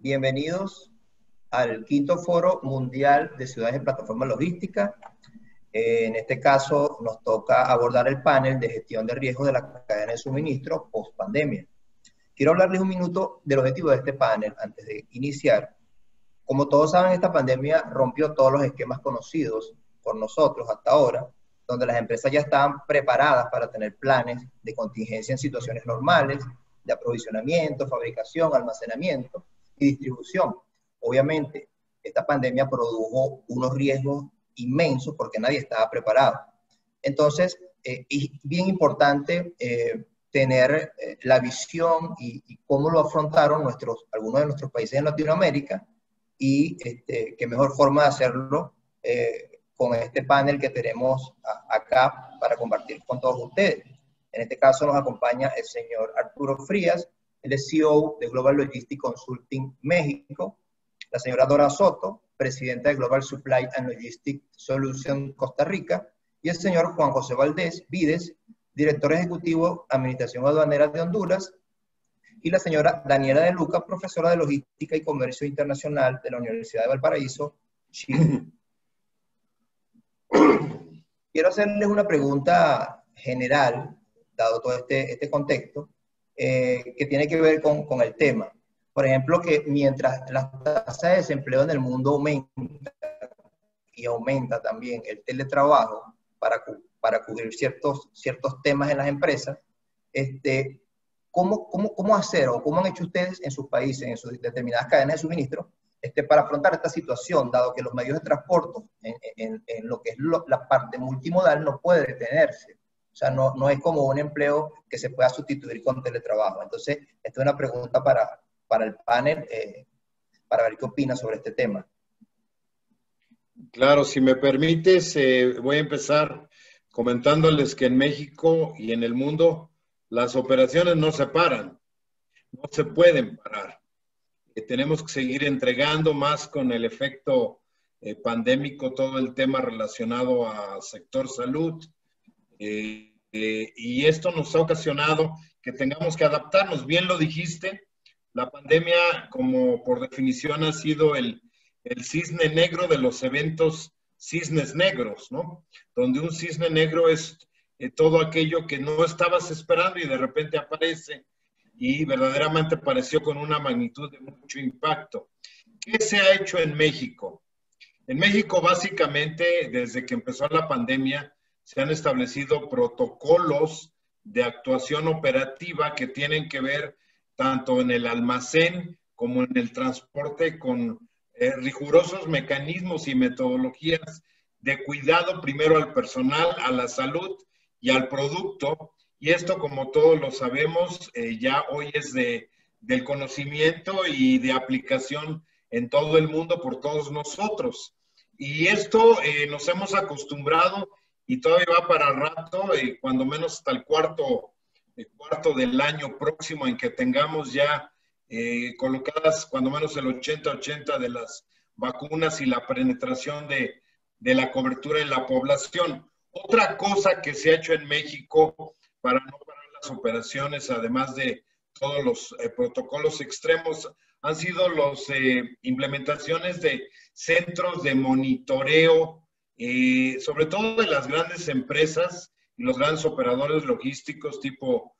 Bienvenidos al quinto Foro Mundial de Ciudades de Plataforma Logística. En este caso nos toca abordar el panel de gestión de riesgos de la cadena de suministro post-pandemia. Quiero hablarles un minuto del objetivo de este panel antes de iniciar. Como todos saben, esta pandemia rompió todos los esquemas conocidos por nosotros hasta ahora, donde las empresas ya estaban preparadas para tener planes de contingencia en situaciones normales, de aprovisionamiento, fabricación, almacenamiento y distribución. Obviamente, esta pandemia produjo unos riesgos inmensos porque nadie estaba preparado. Entonces, es bien importante tener la visión y cómo lo afrontaron algunos de nuestros países en Latinoamérica y qué mejor forma de hacerlo con este panel que tenemos acá para compartir con todos ustedes. En este caso nos acompaña el señor Arturo Frías, el CEO de Global Logistics Consulting México, la señora Dora Soto, presidenta de Global Supply and Logistics Solutions Costa Rica, y el señor Juan José Valdés Vides, director ejecutivo Administración Aduanera de Honduras, y la señora Daniela de Luca, profesora de Logística y Comercio Internacional de la Universidad de Valparaíso, Chile. Quiero hacerles una pregunta general, dado todo este contexto, que tiene que ver con el tema. Por ejemplo, que mientras la tasa de desempleo en el mundo aumenta y aumenta también el teletrabajo para cubrir ciertos temas en las empresas, ¿cómo hacer o cómo han hecho ustedes en sus países, en sus determinadas cadenas de suministro, para afrontar esta situación, dado que los medios de transporte en lo que es la parte multimodal no puede detenerse? O sea, no es como un empleo que se pueda sustituir con teletrabajo. Entonces, esta es una pregunta para el panel, para ver qué opina sobre este tema. Claro, si me permites, voy a empezar comentándoles que en México y en el mundo las operaciones no se paran, no se pueden parar. Tenemos que seguir entregando más con el efecto pandémico, todo el tema relacionado al sector salud. Y esto nos ha ocasionado que tengamos que adaptarnos. Bien lo dijiste, la pandemia, como por definición, ha sido el cisne negro de los eventos cisnes negros, ¿no? Donde un cisne negro es todo aquello que no estabas esperando y de repente aparece y verdaderamente apareció con una magnitud de mucho impacto. ¿Qué se ha hecho en México? En México, básicamente, desde que empezó la pandemia, se han establecido protocolos de actuación operativa que tienen que ver tanto en el almacén como en el transporte con rigurosos mecanismos y metodologías de cuidado primero al personal, a la salud y al producto. Y esto, como todos lo sabemos, ya hoy es del conocimiento y de aplicación en todo el mundo por todos nosotros. Y esto nos hemos acostumbrado y todavía va para rato, cuando menos hasta el cuarto del año próximo en que tengamos ya colocadas cuando menos el 80-80 de las vacunas y la penetración de la cobertura en la población. Otra cosa que se ha hecho en México para no parar las operaciones, además de todos los protocolos extremos, han sido las implementaciones de centros de monitoreo, sobre todo de las grandes empresas y los grandes operadores logísticos tipo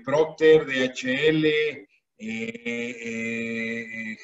Procter, DHL,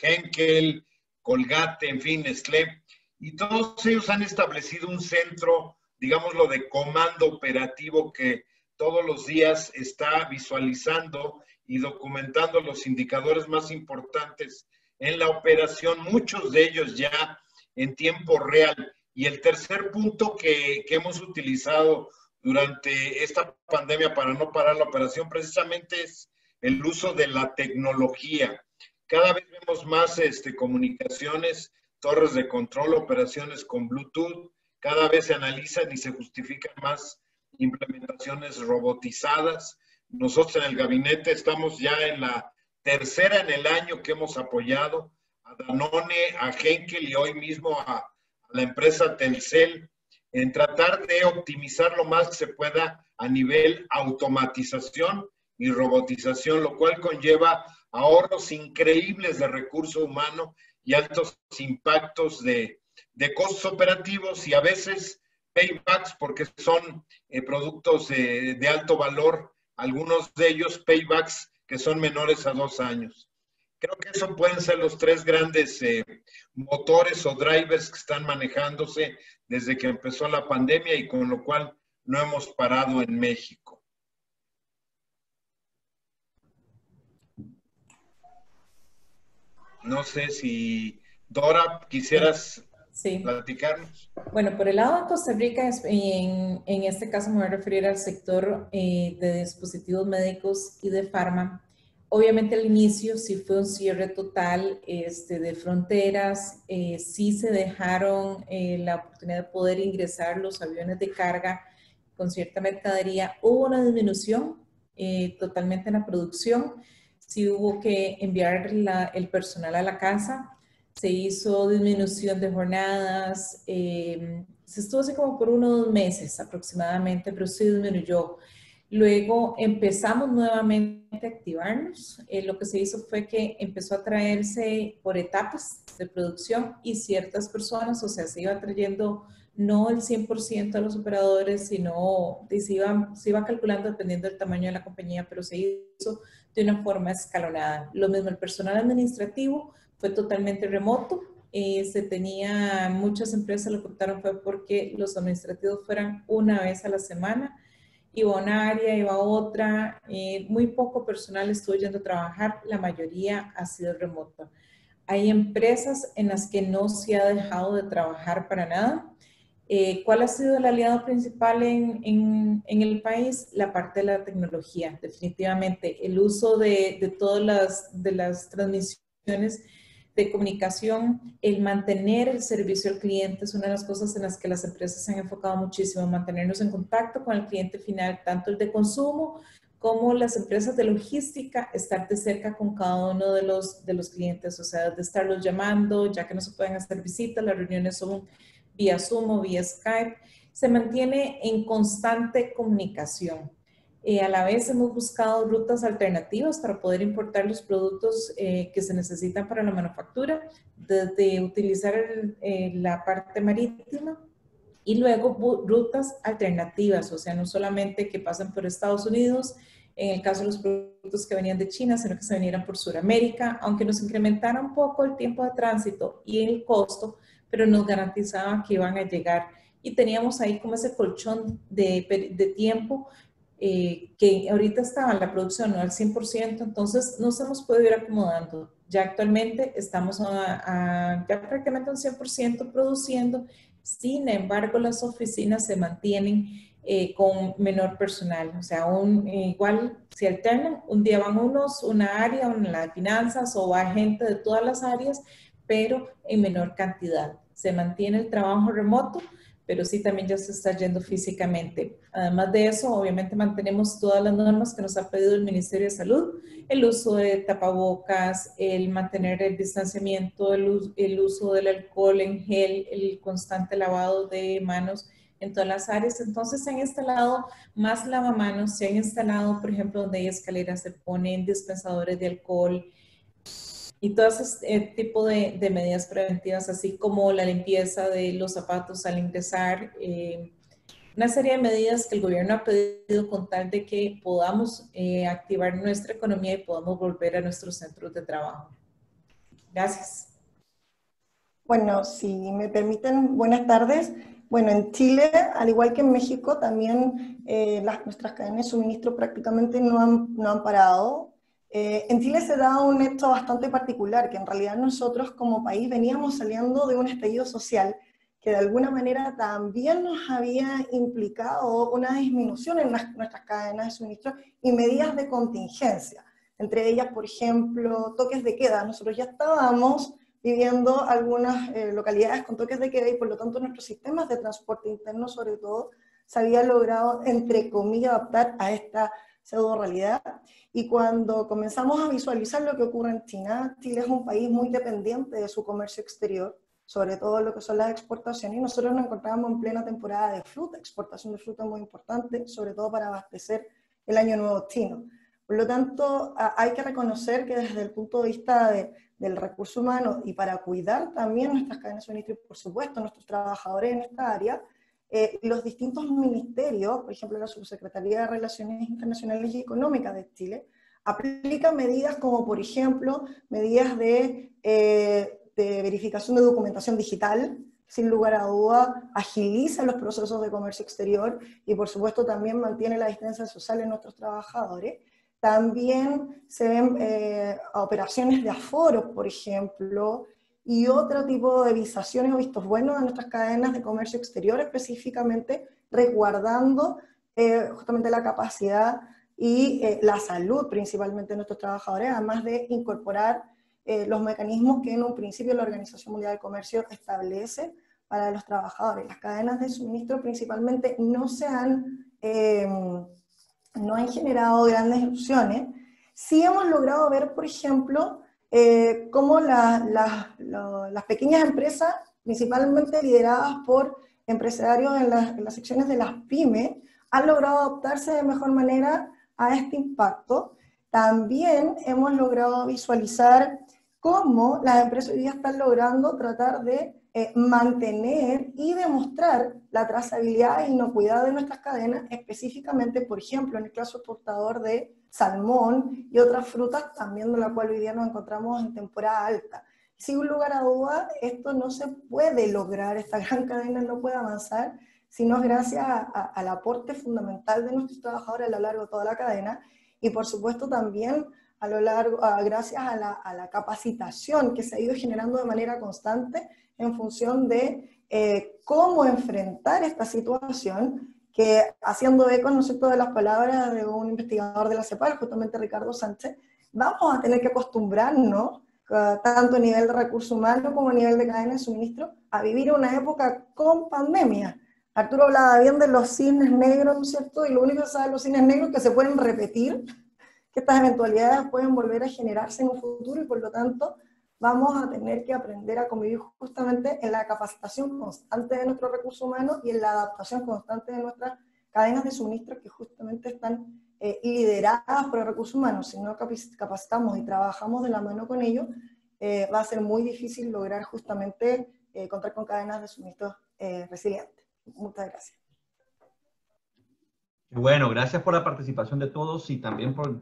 Henkel, Colgate, en fin, Nestlé, y todos ellos han establecido un centro, digámoslo, de comando operativo que todos los días está visualizando y documentando los indicadores más importantes en la operación, muchos de ellos ya en tiempo real. Y el tercer punto que hemos utilizado durante esta pandemia para no parar la operación precisamente es el uso de la tecnología. Cada vez vemos más comunicaciones, torres de control, operaciones con Bluetooth, cada vez se analizan y se justifican más implementaciones robotizadas. Nosotros en el gabinete estamos ya en la tercera en el año que hemos apoyado a Danone, a Henkel y hoy mismo a la empresa Telcel en tratar de optimizar lo más que se pueda a nivel automatización y robotización, lo cual conlleva ahorros increíbles de recurso humano y altos impactos de costos operativos y a veces paybacks porque son productos de alto valor, algunos de ellos paybacks que son menores a 2 años. Creo que eso pueden ser los 3 grandes motores o drivers que están manejándose desde que empezó la pandemia y con lo cual no hemos parado en México. No sé si Dora quisieras platicarnos. Bueno, por el lado de Costa Rica, en este caso me voy a referir al sector de dispositivos médicos y de farma. Obviamente al inicio sí fue un cierre total de fronteras, sí se dejaron la oportunidad de poder ingresar los aviones de carga con cierta mercadería. Hubo una disminución totalmente en la producción, sí hubo que enviar el personal a la casa, se hizo disminución de jornadas, se estuvo así como por unos 2 meses aproximadamente, pero sí disminuyó. Luego empezamos nuevamente a activarnos. Lo que se hizo fue que empezó a traerse por etapas de producción y ciertas personas, o sea, se iba trayendo no el 100% de los operadores, sino se iba calculando dependiendo del tamaño de la compañía, pero se hizo de una forma escalonada. Lo mismo, el personal administrativo fue totalmente remoto. Se tenía, muchas empresas lo que optaron fue porque los administrativos fueran una vez a la semana. Iba a una área, iba a otra, muy poco personal estuvo yendo a trabajar, la mayoría ha sido remota. Hay empresas en las que no se ha dejado de trabajar para nada. ¿Cuál ha sido el aliado principal en el país? La parte de la tecnología, definitivamente. El uso de todas las transmisiones de comunicación, el mantener el servicio al cliente es una de las cosas en las que las empresas se han enfocado muchísimo, mantenernos en contacto con el cliente final, tanto el de consumo como las empresas de logística, estar de cerca con cada uno de los clientes, o sea, de estarlos llamando, ya que no se pueden hacer visitas, las reuniones son vía Zoom o vía Skype, se mantiene en constante comunicación. A la vez hemos buscado rutas alternativas para poder importar los productos que se necesitan para la manufactura, desde utilizar la parte marítima y luego rutas alternativas, o sea, no solamente que pasan por Estados Unidos, en el caso de los productos que venían de China, sino que se vinieran por Sudamérica, aunque nos incrementara un poco el tiempo de tránsito y el costo, pero nos garantizaban que iban a llegar. Y teníamos ahí como ese colchón de tiempo que ahorita estaba la producción no al 100%, entonces nos hemos podido ir acomodando. Ya actualmente estamos ya prácticamente un 100% produciendo, sin embargo las oficinas se mantienen con menor personal, o sea, igual se alternan, un día van unos, una área, una de finanzas o va gente de todas las áreas, pero en menor cantidad. Se mantiene el trabajo remoto, pero sí también ya se está yendo físicamente. Además de eso, obviamente mantenemos todas las normas que nos ha pedido el Ministerio de Salud, el uso de tapabocas, el mantener el distanciamiento, el uso del alcohol en gel, el constante lavado de manos en todas las áreas. Entonces se han instalado más lavamanos, se han instalado, por ejemplo, donde hay escaleras, se ponen dispensadores de alcohol, y todo ese tipo de medidas preventivas, así como la limpieza de los zapatos al ingresar, una serie de medidas que el gobierno ha pedido con tal de que podamos activar nuestra economía y podamos volver a nuestros centros de trabajo. Gracias. Bueno, si me permiten, buenas tardes. Bueno, en Chile, al igual que en México, también nuestras cadenas de suministro prácticamente no han parado. En Chile se da un hecho bastante particular, que en realidad nosotros como país veníamos saliendo de un estallido social que de alguna manera también nos había implicado una disminución en nuestras cadenas de suministro y medidas de contingencia. Entre ellas, por ejemplo, toques de queda. Nosotros ya estábamos viviendo algunas localidades con toques de queda y por lo tanto nuestros sistemas de transporte interno sobre todo se había logrado, entre comillas, adaptar a esta pseudo realidad. Y cuando comenzamos a visualizar lo que ocurre en China, Chile es un país muy dependiente de su comercio exterior, sobre todo lo que son las exportaciones, y nosotros nos encontrábamos en plena temporada de fruta, exportación de fruta muy importante, sobre todo para abastecer el Año Nuevo chino. Por lo tanto, hay que reconocer que desde el punto de vista del recurso humano y para cuidar también nuestras cadenas de suministro y, por supuesto, nuestros trabajadores en esta área, los distintos ministerios, por ejemplo, la Subsecretaría de Relaciones Internacionales y Económicas de Chile, aplican medidas como, por ejemplo, medidas de verificación de documentación digital, sin lugar a duda, agiliza los procesos de comercio exterior y, por supuesto, también mantiene la distancia social en nuestros trabajadores. También se ven operaciones de aforo, por ejemplo, y otro tipo de visaciones o vistos buenos de nuestras cadenas de comercio exterior, específicamente resguardando justamente la capacidad y la salud principalmente de nuestros trabajadores, además de incorporar los mecanismos que en un principio la Organización Mundial del Comercio establece para los trabajadores. Las cadenas de suministro principalmente no han generado grandes erupciones. Sí hemos logrado ver, por ejemplo, cómo las pequeñas empresas, principalmente lideradas por empresarios en las secciones de las pymes, han logrado adaptarse de mejor manera a este impacto. También hemos logrado visualizar cómo las empresas hoy día están logrando tratar de mantener y demostrar la trazabilidad e inocuidad de nuestras cadenas, específicamente, por ejemplo, en el caso exportador de salmón y otras frutas, también de la cual hoy día nos encontramos en temporada alta. Sin lugar a duda, esto no se puede lograr, esta gran cadena no puede avanzar, sino gracias al aporte fundamental de nuestros trabajadores a lo largo de toda la cadena y, por supuesto, también gracias a la capacitación que se ha ido generando de manera constante en función de cómo enfrentar esta situación, que haciendo eco, ¿no es cierto?, de las palabras de un investigador de la CEPAL, justamente Ricardo Sánchez, vamos a tener que acostumbrarnos, tanto a nivel de recursos humanos como a nivel de cadena de suministro, a vivir una época con pandemia. Arturo hablaba bien de los cisnes negros, ¿no es cierto?, y lo único que saben los cisnes negros es que se pueden repetir, que estas eventualidades pueden volver a generarse en un futuro y por lo tanto vamos a tener que aprender a convivir justamente en la capacitación constante de nuestros recursos humanos y en la adaptación constante de nuestras cadenas de suministro que justamente están lideradas por el recurso humano. Si no capacitamos y trabajamos de la mano con ellos, va a ser muy difícil lograr justamente contar con cadenas de suministro resilientes. Muchas gracias. Bueno, gracias por la participación de todos y también por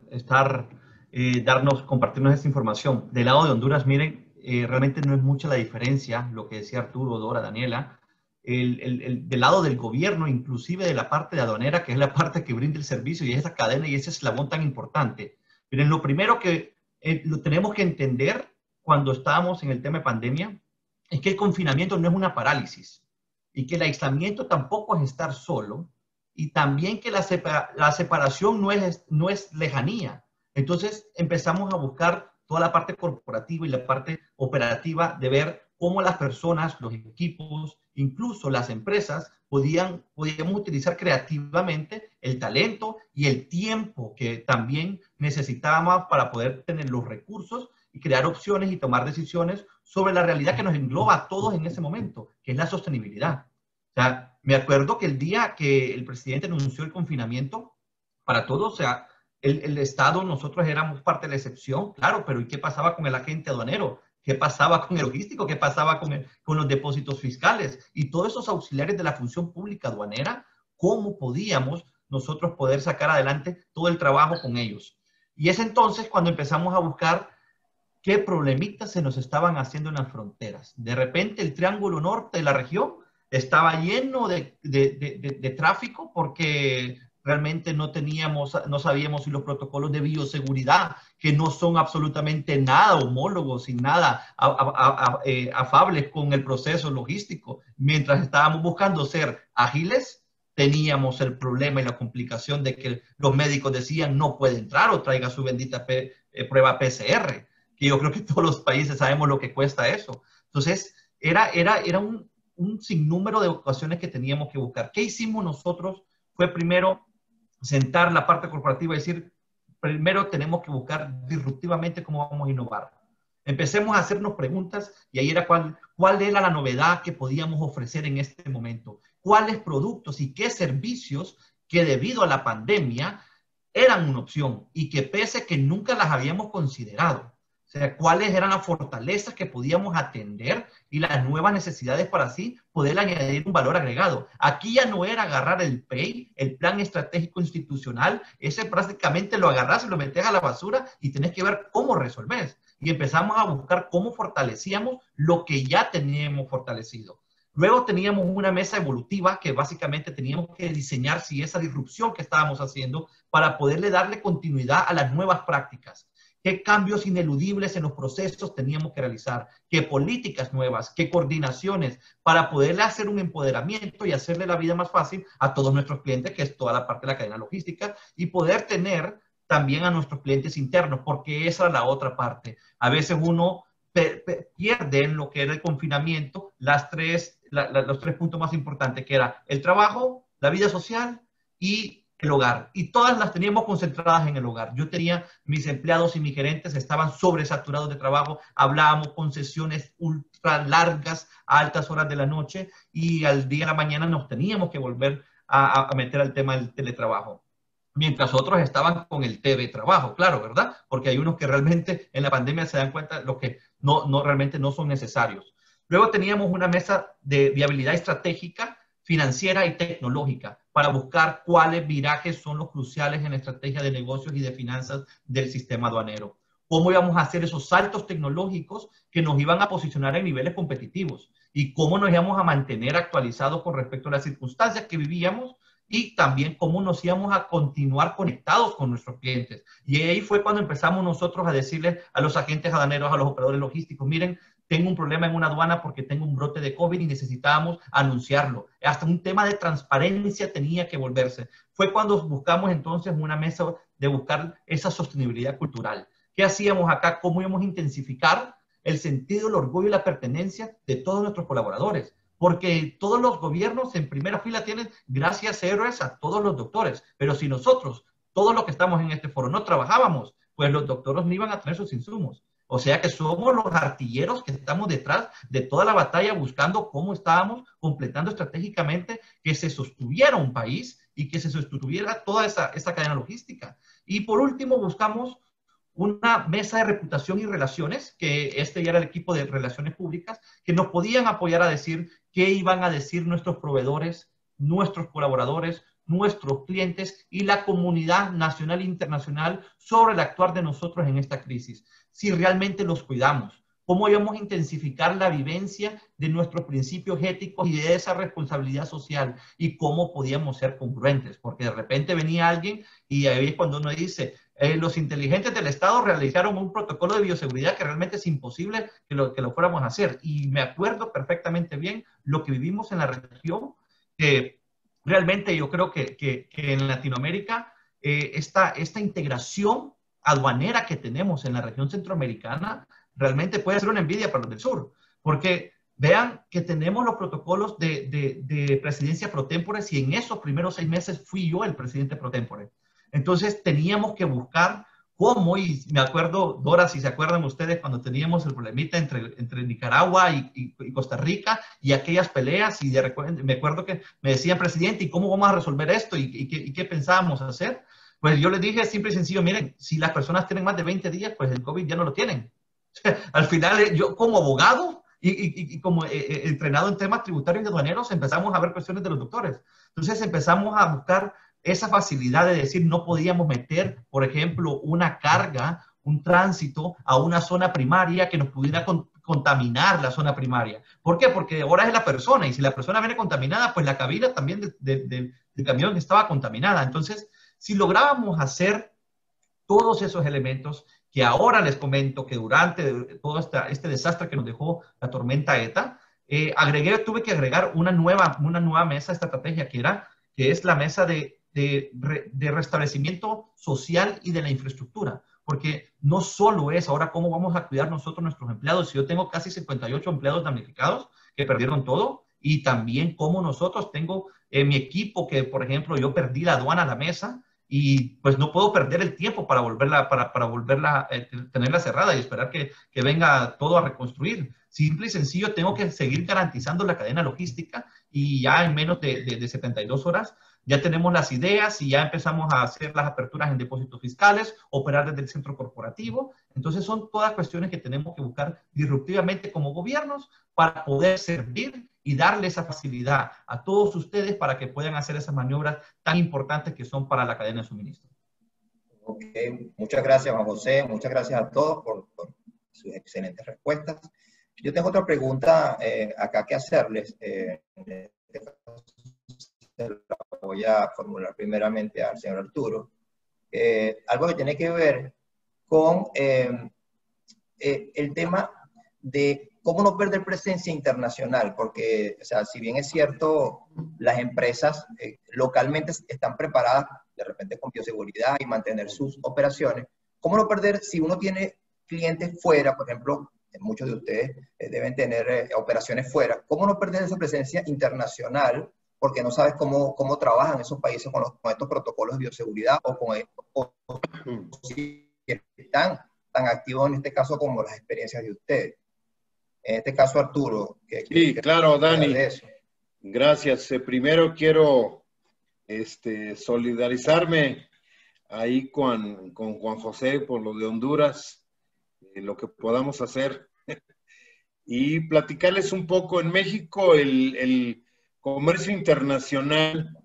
compartirnos esta información. Del lado de Honduras, miren, realmente no es mucha la diferencia, lo que decía Arturo, Dora, Daniela. Del lado del gobierno, inclusive de la parte de aduanera, que es la parte que brinda el servicio y esa cadena y ese eslabón tan importante. Miren, lo primero que lo tenemos que entender cuando estábamos en el tema de pandemia es que el confinamiento no es una parálisis y que el aislamiento tampoco es estar solo y también que la separación no es lejanía. Entonces empezamos a buscar toda la parte corporativa y la parte operativa de ver cómo las personas, los equipos, incluso las empresas podíamos utilizar creativamente el talento y el tiempo que también necesitábamos para poder tener los recursos y crear opciones y tomar decisiones sobre la realidad que nos engloba a todos en ese momento, que es la sostenibilidad. O sea, me acuerdo que el día que el presidente anunció el confinamiento para todos, o sea, el Estado, nosotros éramos parte de la excepción, claro, pero ¿y qué pasaba con el agente aduanero? ¿Qué pasaba con el logístico? ¿Qué pasaba con los depósitos fiscales? Y todos esos auxiliares de la función pública aduanera, ¿cómo podíamos nosotros poder sacar adelante todo el trabajo con ellos? Y es entonces cuando empezamos a buscar qué problemitas se nos estaban haciendo en las fronteras. De repente el triángulo norte de la región estaba lleno de tráfico porque realmente no sabíamos si los protocolos de bioseguridad, que no son absolutamente nada homólogos y nada afables con el proceso logístico. Mientras estábamos buscando ser ágiles, teníamos el problema y la complicación de que los médicos decían no puede entrar o traiga su bendita prueba PCR, que yo creo que todos los países sabemos lo que cuesta eso. Entonces, era un sinnúmero de ocasiones que teníamos que buscar. ¿Qué hicimos nosotros? Fue primero sentar la parte corporativa y decir, primero tenemos que buscar disruptivamente cómo vamos a innovar. Empecemos a hacernos preguntas y ahí era cuál era la novedad que podíamos ofrecer en este momento. ¿Cuáles productos y qué servicios que debido a la pandemia eran una opción y que pese que nunca las habíamos considerado. O sea, cuáles eran las fortalezas que podíamos atender y las nuevas necesidades para así poder añadir un valor agregado. Aquí ya no era agarrar el PEI, el Plan Estratégico Institucional, ese prácticamente lo agarras y lo metes a la basura y tenés que ver cómo resolvés. Y empezamos a buscar cómo fortalecíamos lo que ya teníamos fortalecido. Luego teníamos una mesa evolutiva que básicamente teníamos que diseñar si esa disrupción que estábamos haciendo para poderle darle continuidad a las nuevas prácticas. ¿Qué cambios ineludibles en los procesos teníamos que realizar? ¿Qué políticas nuevas? ¿Qué coordinaciones? Para poderle hacer un empoderamiento y hacerle la vida más fácil a todos nuestros clientes, que es toda la parte de la cadena logística, y poder tener también a nuestros clientes internos, porque esa es la otra parte. A veces uno pierde en lo que era el confinamiento los tres puntos más importantes, que era el trabajo, la vida social y el hogar, y todas las teníamos concentradas en el hogar. Yo tenía, mis empleados y mis gerentes estaban sobresaturados de trabajo, hablábamos con sesiones ultra largas a altas horas de la noche, y al día de la mañana nos teníamos que volver a meter al tema del teletrabajo. Mientras otros estaban con el TV trabajo, claro, ¿verdad? Porque hay unos que realmente en la pandemia se dan cuenta de lo que realmente no son necesarios. Luego teníamos una mesa de viabilidad estratégica, financiera y tecnológica para buscar cuáles virajes son los cruciales en la estrategia de negocios y de finanzas del sistema aduanero. Cómo íbamos a hacer esos saltos tecnológicos que nos iban a posicionar en niveles competitivos y cómo nos íbamos a mantener actualizados con respecto a las circunstancias que vivíamos y también cómo nos íbamos a continuar conectados con nuestros clientes. Y ahí fue cuando empezamos nosotros a decirles a los agentes aduaneros, a los operadores logísticos, miren, tengo un problema en una aduana porque tengo un brote de COVID y necesitábamos anunciarlo. Hasta un tema de transparencia tenía que volverse. Fue cuando buscamos entonces una mesa de buscar esa sostenibilidad cultural. ¿Qué hacíamos acá? ¿Cómo íbamos a intensificar el sentido, el orgullo y la pertenencia de todos nuestros colaboradores? Porque todos los gobiernos en primera fila tienen gracias héroes a todos los doctores. Pero si nosotros, todos los que estamos en este foro, no trabajábamos, pues los doctores no iban a tener sus insumos. O sea que somos los artilleros que estamos detrás de toda la batalla buscando cómo estábamos completando estratégicamente que se sostuviera un país y que se sostuviera toda esa cadena logística. Y por último buscamos una mesa de reputación y relaciones, que ya era el equipo de relaciones públicas, que nos podían apoyar a decir qué iban a decir nuestros proveedores, nuestros colaboradores, nuestros clientes y la comunidad nacional e internacional sobre el actuar de nosotros en esta crisis. Si realmente los cuidamos, cómo íbamos a intensificar la vivencia de nuestros principios éticos y de esa responsabilidad social y cómo podíamos ser congruentes, porque de repente venía alguien y ahí es cuando uno dice, los inteligentes del Estado realizaron un protocolo de bioseguridad que realmente es imposible que lo fuéramos a hacer. Y me acuerdo perfectamente bien lo que vivimos en la región, que realmente yo creo que en Latinoamérica esta integración aduanera que tenemos en la región centroamericana realmente puede ser una envidia para los del sur, porque vean que tenemos los protocolos de presidencia pro tempore y en esos primeros 6 meses fui yo el presidente pro tempore. Entonces teníamos que buscar cómo, y me acuerdo, Dora, si se acuerdan ustedes, cuando teníamos el problemita entre Nicaragua y Costa Rica y aquellas peleas, y me acuerdo que me decían, presidente, ¿y cómo vamos a resolver esto? ¿Y qué pensábamos hacer? Pues yo les dije simple y sencillo, miren, si las personas tienen más de 20 días, pues el COVID ya no lo tienen. Al final, yo como abogado y como entrenado en temas tributarios y aduaneros, empezamos a ver cuestiones de los doctores. Entonces empezamos a buscar esa facilidad de decir, no podíamos meter, por ejemplo, una carga, un tránsito a una zona primaria que nos pudiera contaminar la zona primaria. ¿Por qué? Porque ahora es la persona, y si la persona viene contaminada, pues la cabina también del camión estaba contaminada. Entonces, si lográbamos hacer todos esos elementos, que ahora les comento que durante todo este desastre que nos dejó la tormenta ETA, tuve que agregar una nueva mesa de estrategia que es la mesa de restablecimiento social y de la infraestructura. Porque no solo es ahora cómo vamos a cuidar nosotros nuestros empleados. Si yo tengo casi 58 empleados damnificados que perdieron todo, y también cómo nosotros tengo mi equipo que, por ejemplo, yo perdí la aduana a la mesa, y pues no puedo perder el tiempo para volverla, tenerla cerrada y esperar que venga todo a reconstruir. Simple y sencillo, tengo que seguir garantizando la cadena logística y ya en menos de 72 horas Ya tenemos las ideas y ya empezamos a hacer las aperturas en depósitos fiscales, operar desde el centro corporativo. Entonces son todas cuestiones que tenemos que buscar disruptivamente como gobiernos para poder servir y darle esa facilidad a todos ustedes para que puedan hacer esas maniobras tan importantes que son para la cadena de suministro. Ok, muchas gracias, Juan José. Muchas gracias a todos por sus excelentes respuestas. Yo tengo otra pregunta acá que hacerles. Se la voy a formular primeramente al señor Arturo. Algo que tiene que ver con el tema de cómo no perder presencia internacional, porque, o sea, si bien es cierto, las empresas localmente están preparadas, de repente con bioseguridad y mantener sus operaciones, ¿cómo no perder si uno tiene clientes fuera, por ejemplo, muchos de ustedes deben tener operaciones fuera, ¿cómo no perder esa presencia internacional? Porque no sabes cómo trabajan esos países con estos protocolos de bioseguridad o si están tan activos en este caso como las experiencias de ustedes. En este caso, Arturo. Sí, claro, Dani. Gracias. Primero quiero solidarizarme ahí con Juan José por lo de Honduras, lo que podamos hacer. Y platicarles un poco en México el comercio internacional.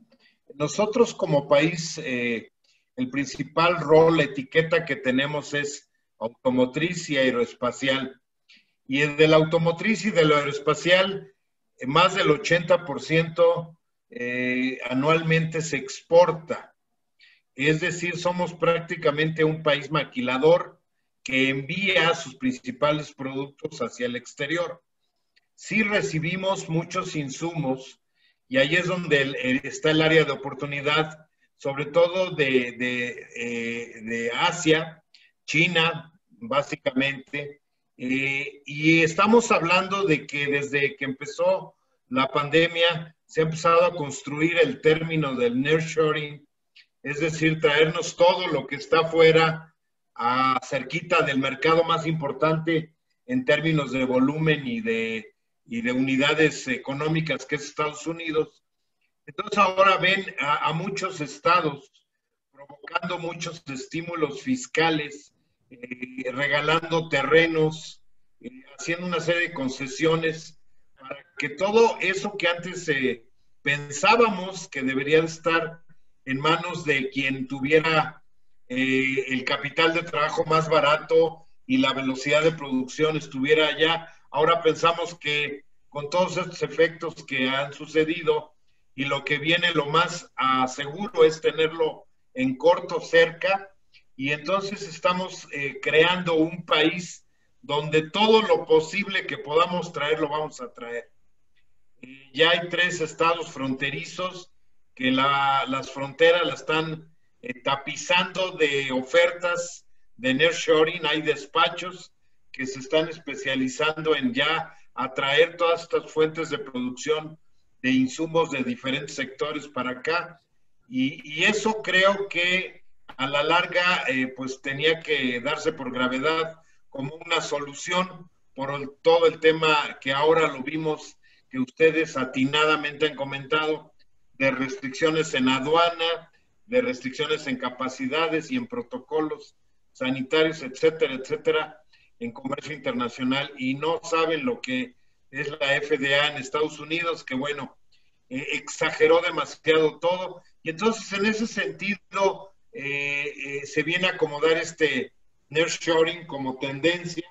Nosotros como país, el principal rol, la etiqueta que tenemos es automotriz y aeroespacial. Y de la automotriz y de lo aeroespacial, más del 80% anualmente se exporta. Es decir, somos prácticamente un país maquilador que envía sus principales productos hacia el exterior. Sí recibimos muchos insumos y ahí es donde está el área de oportunidad, sobre todo de Asia, China, básicamente. Y estamos hablando de que desde que empezó la pandemia se ha empezado a construir el término del nearshoring, es decir, traernos todo lo que está afuera, cerquita del mercado más importante en términos de volumen y de unidades económicas, que es Estados Unidos. Entonces ahora ven a muchos estados provocando muchos estímulos fiscales, regalando terrenos, haciendo una serie de concesiones para que todo eso que antes pensábamos que debería estar en manos de quien tuviera el capital de trabajo más barato y la velocidad de producción estuviera allá, ahora pensamos que con todos estos efectos que han sucedido y lo que viene, lo más seguro es tenerlo en corto cerca, y entonces estamos creando un país donde todo lo posible que podamos traer lo vamos a traer. Ya hay 3 estados fronterizos que las fronteras la están tapizando de ofertas de nearshoring. Hay despachos que se están especializando en ya atraer todas estas fuentes de producción de insumos de diferentes sectores para acá. Y eso creo que a la larga pues tenía que darse por gravedad como una solución por todo el tema que ahora lo vimos, que ustedes atinadamente han comentado, de restricciones en aduana, de restricciones en capacidades y en protocolos sanitarios, etcétera, etcétera, en comercio internacional. Y no saben lo que es la FDA en Estados Unidos, que bueno, exageró demasiado todo. Y entonces en ese sentido se viene a acomodar este nearshoring como tendencia.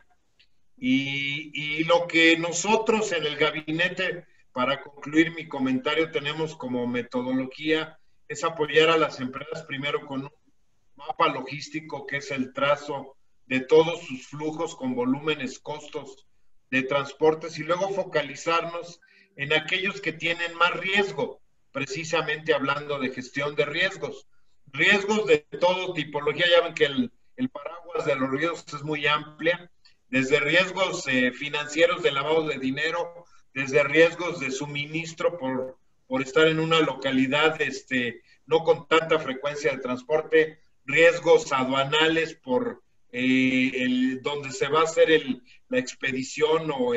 Y lo que nosotros en el gabinete, para concluir mi comentario, tenemos como metodología es apoyar a las empresas primero con un mapa logístico, que es el trazo de todos sus flujos con volúmenes, costos de transportes, y luego focalizarnos en aquellos que tienen más riesgo, precisamente hablando de gestión de riesgos. Riesgos de todo tipología, ya ven que el paraguas de los riesgos es muy amplia, desde riesgos financieros de lavado de dinero, desde riesgos de suministro por estar en una localidad no con tanta frecuencia de transporte, riesgos aduanales por donde se va a hacer la expedición o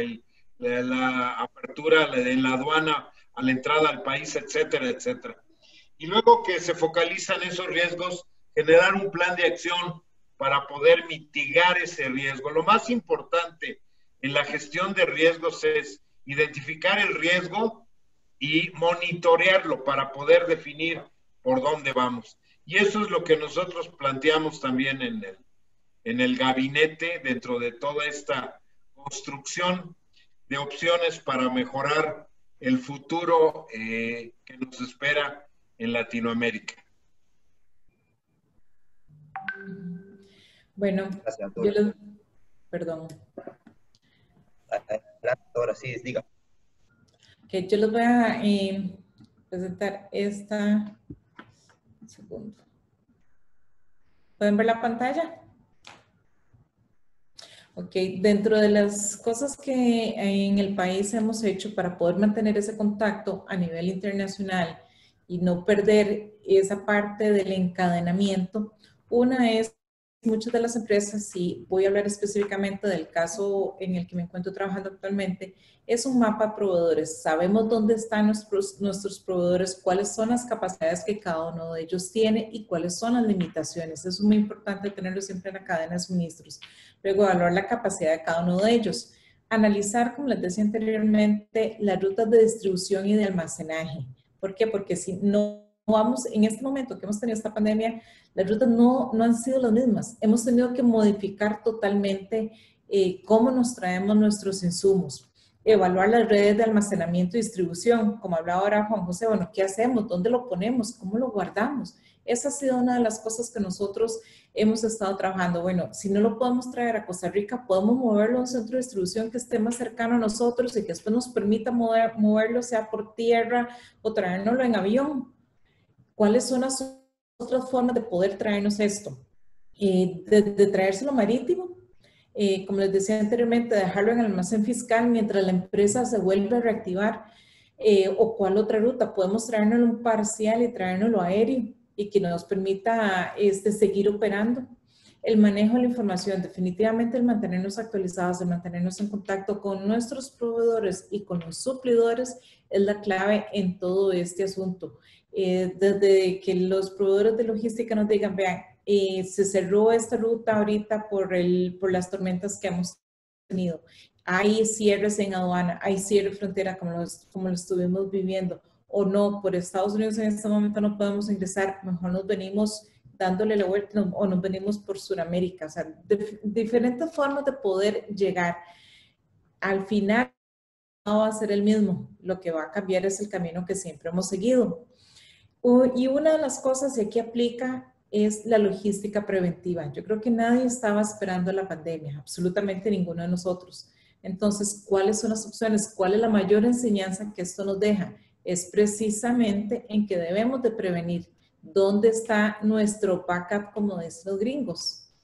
la apertura en la aduana a la entrada al país, etcétera, etcétera. y luego que se focalizan esos riesgos, generar un plan de acción para poder mitigar ese riesgo. Lo más importante en la gestión de riesgos es identificar el riesgo y monitorearlo para poder definir por dónde vamos. Y eso es lo que nosotros planteamos también en el gabinete, dentro de toda esta construcción de opciones para mejorar el futuro que nos espera en Latinoamérica. Bueno, Gracias, perdón. Ahora sí, diga. Okay, yo les voy a presentar esta. Un segundo. ¿Pueden ver la pantalla? Ok, dentro de las cosas que en el país hemos hecho para poder mantener ese contacto a nivel internacional y no perder esa parte del encadenamiento, una es muchas de las empresas, y voy a hablar específicamente del caso en el que me encuentro trabajando actualmente, es un mapa de proveedores. Sabemos dónde están nuestros proveedores, cuáles son las capacidades que cada uno de ellos tiene y cuáles son las limitaciones. Eso es muy importante tenerlo siempre en la cadena de suministros. Luego, evaluar la capacidad de cada uno de ellos. Analizar, como les decía anteriormente, las rutas de distribución y de almacenaje. ¿Por qué? Porque si no vamos, en este momento que hemos tenido esta pandemia, las rutas no han sido las mismas. Hemos tenido que modificar totalmente cómo nos traemos nuestros insumos. Evaluar las redes de almacenamiento y distribución. Como hablaba ahora Juan José, bueno, ¿qué hacemos? ¿Dónde lo ponemos? ¿Cómo lo guardamos? Esa ha sido una de las cosas que nosotros hemos estado trabajando. Bueno, si no lo podemos traer a Costa Rica, podemos moverlo a un centro de distribución que esté más cercano a nosotros y que después nos permita moverlo, sea por tierra o traérnoslo en avión. ¿Cuáles son las otras formas de poder traernos esto? De traérselo marítimo, como les decía anteriormente, dejarlo en el almacén fiscal mientras la empresa se vuelve a reactivar, o cuál otra ruta, podemos traérnoslo un parcial y traérnoslo aéreo y que nos permita seguir operando. El manejo de la información, definitivamente el mantenernos actualizados, el mantenernos en contacto con nuestros proveedores y con los suplidores es la clave en todo este asunto. Desde que los proveedores de logística nos digan, vean, se cerró esta ruta ahorita por las tormentas que hemos tenido. Hay cierres en aduana, hay cierre frontera como lo estuvimos viviendo, o no, por Estados Unidos en este momento no podemos ingresar, mejor nos venimos dándole la vuelta o nos venimos por Sudamérica. O sea, diferentes formas de poder llegar. Al final no va a ser el mismo, lo que va a cambiar es el camino que siempre hemos seguido. Y una de las cosas que aquí aplica es la logística preventiva. Yo creo que nadie estaba esperando la pandemia, absolutamente ninguno de nosotros. Entonces, ¿cuáles son las opciones? ¿Cuál es la mayor enseñanza que esto nos deja? Es precisamente en que debemos de prevenir. ¿Dónde está nuestro backup, como dicen los gringos?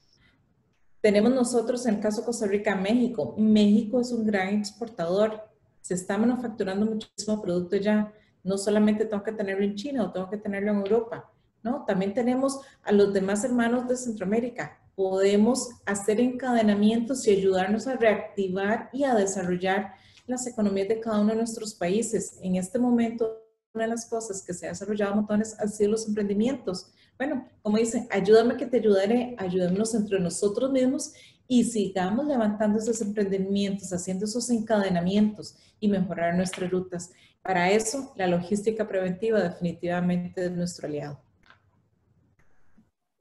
Tenemos nosotros, en el caso de Costa Rica, México. México es un gran exportador. Se está manufacturando muchísimo producto ya. No solamente tengo que tenerlo en China o tengo que tenerlo en Europa, ¿no? También tenemos a los demás hermanos de Centroamérica. Podemos hacer encadenamientos y ayudarnos a reactivar y a desarrollar las economías de cada uno de nuestros países. En este momento, una de las cosas que se ha desarrollado montones han sido los emprendimientos. Bueno, como dicen, ayúdame que te ayudaré, ayudémonos entre nosotros mismos y sigamos levantando esos emprendimientos, haciendo esos encadenamientos y mejorar nuestras rutas. Para eso, la logística preventiva definitivamente es nuestro aliado.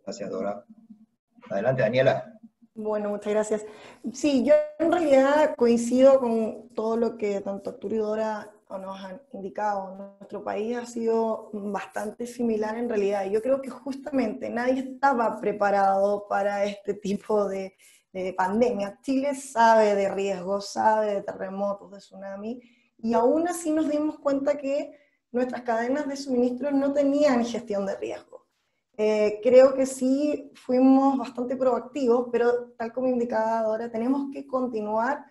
Gracias, Dora. Adelante, Daniela. Bueno, muchas gracias. Sí, yo en realidad coincido con todo lo que tanto Arturo y Dora nos han indicado. Nuestro país ha sido bastante similar en realidad. Yo creo que justamente nadie estaba preparado para este tipo de pandemia. Chile sabe de riesgos, sabe de terremotos, de tsunami, y aún así nos dimos cuenta que nuestras cadenas de suministro no tenían gestión de riesgo. Creo que sí fuimos bastante proactivos, pero tal como indicaba Dora, tenemos que continuar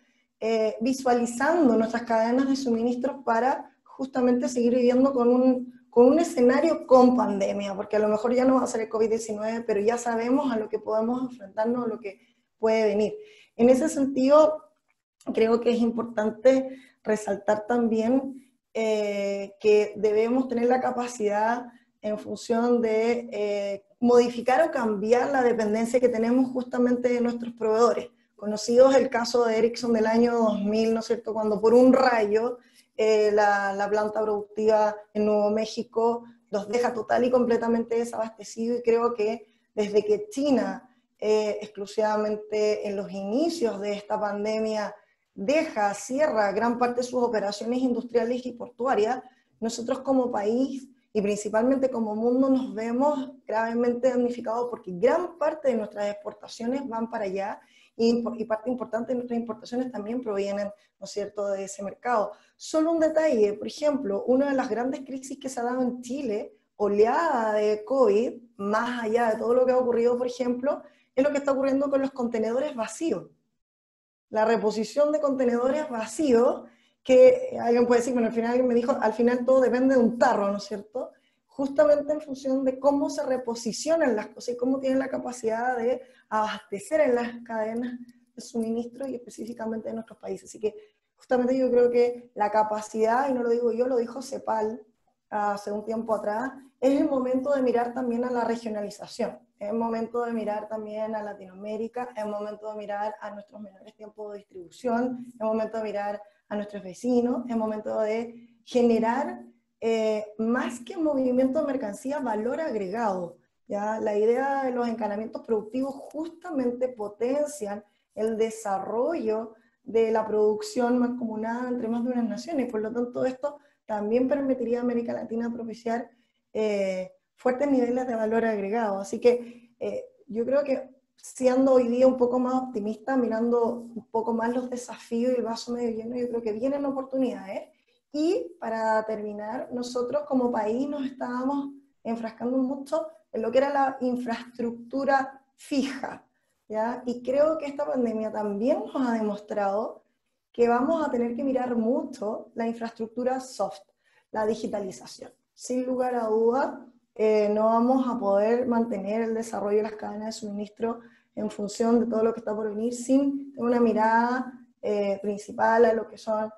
visualizando nuestras cadenas de suministros para justamente seguir viviendo con un escenario con pandemia, porque a lo mejor ya no va a ser el COVID-19, pero ya sabemos a lo que podemos enfrentarnos, a lo que puede venir. En ese sentido, creo que es importante resaltar también que debemos tener la capacidad en función de modificar o cambiar la dependencia que tenemos justamente de nuestros proveedores. Conocidos el caso de Ericsson del año 2000, ¿no es cierto?, cuando por un rayo la planta productiva en Nuevo México los deja total y completamente desabastecidos, y creo que desde que China, exclusivamente en los inicios de esta pandemia, cierra gran parte de sus operaciones industriales y portuarias, nosotros como país y principalmente como mundo nos vemos gravemente damnificados porque gran parte de nuestras exportaciones van para allá y parte importante de nuestras importaciones también provienen, ¿no es cierto?, de ese mercado. Solo un detalle, por ejemplo, una de las grandes crisis que se ha dado en Chile, oleada de COVID, más allá de todo lo que ha ocurrido, por ejemplo, es lo que está ocurriendo con los contenedores vacíos. La reposición de contenedores vacíos, que alguien puede decir, bueno, al final alguien me dijo, al final todo depende de un tarro, ¿no es cierto? Justamente en función de cómo se reposicionan las cosas y cómo tienen la capacidad de abastecer en las cadenas de suministro y específicamente en nuestros países. Así que justamente yo creo que la capacidad, y no lo digo yo, lo dijo CEPAL hace un tiempo atrás, es el momento de mirar también a la regionalización. Es el momento de mirar también a Latinoamérica, es el momento de mirar a nuestros menores tiempos de distribución, es el momento de mirar a nuestros vecinos, es el momento de generar más que movimiento de mercancía, valor agregado. ¿Ya? La idea de los encanamientos productivos justamente potencian el desarrollo de la producción mancomunada entre más de unas naciones. Por lo tanto, esto también permitiría a América Latina propiciar fuertes niveles de valor agregado. Así que yo creo que siendo hoy día un poco más optimista, mirando un poco más los desafíos y el vaso medio lleno, yo creo que vienen oportunidades. Y para terminar, nosotros como país nos estábamos enfrascando mucho en lo que era la infraestructura fija, ¿ya? Y creo que esta pandemia también nos ha demostrado que vamos a tener que mirar mucho la infraestructura soft, la digitalización. Sin lugar a dudas, no vamos a poder mantener el desarrollo de las cadenas de suministro en función de todo lo que está por venir sin una mirada principal a lo que son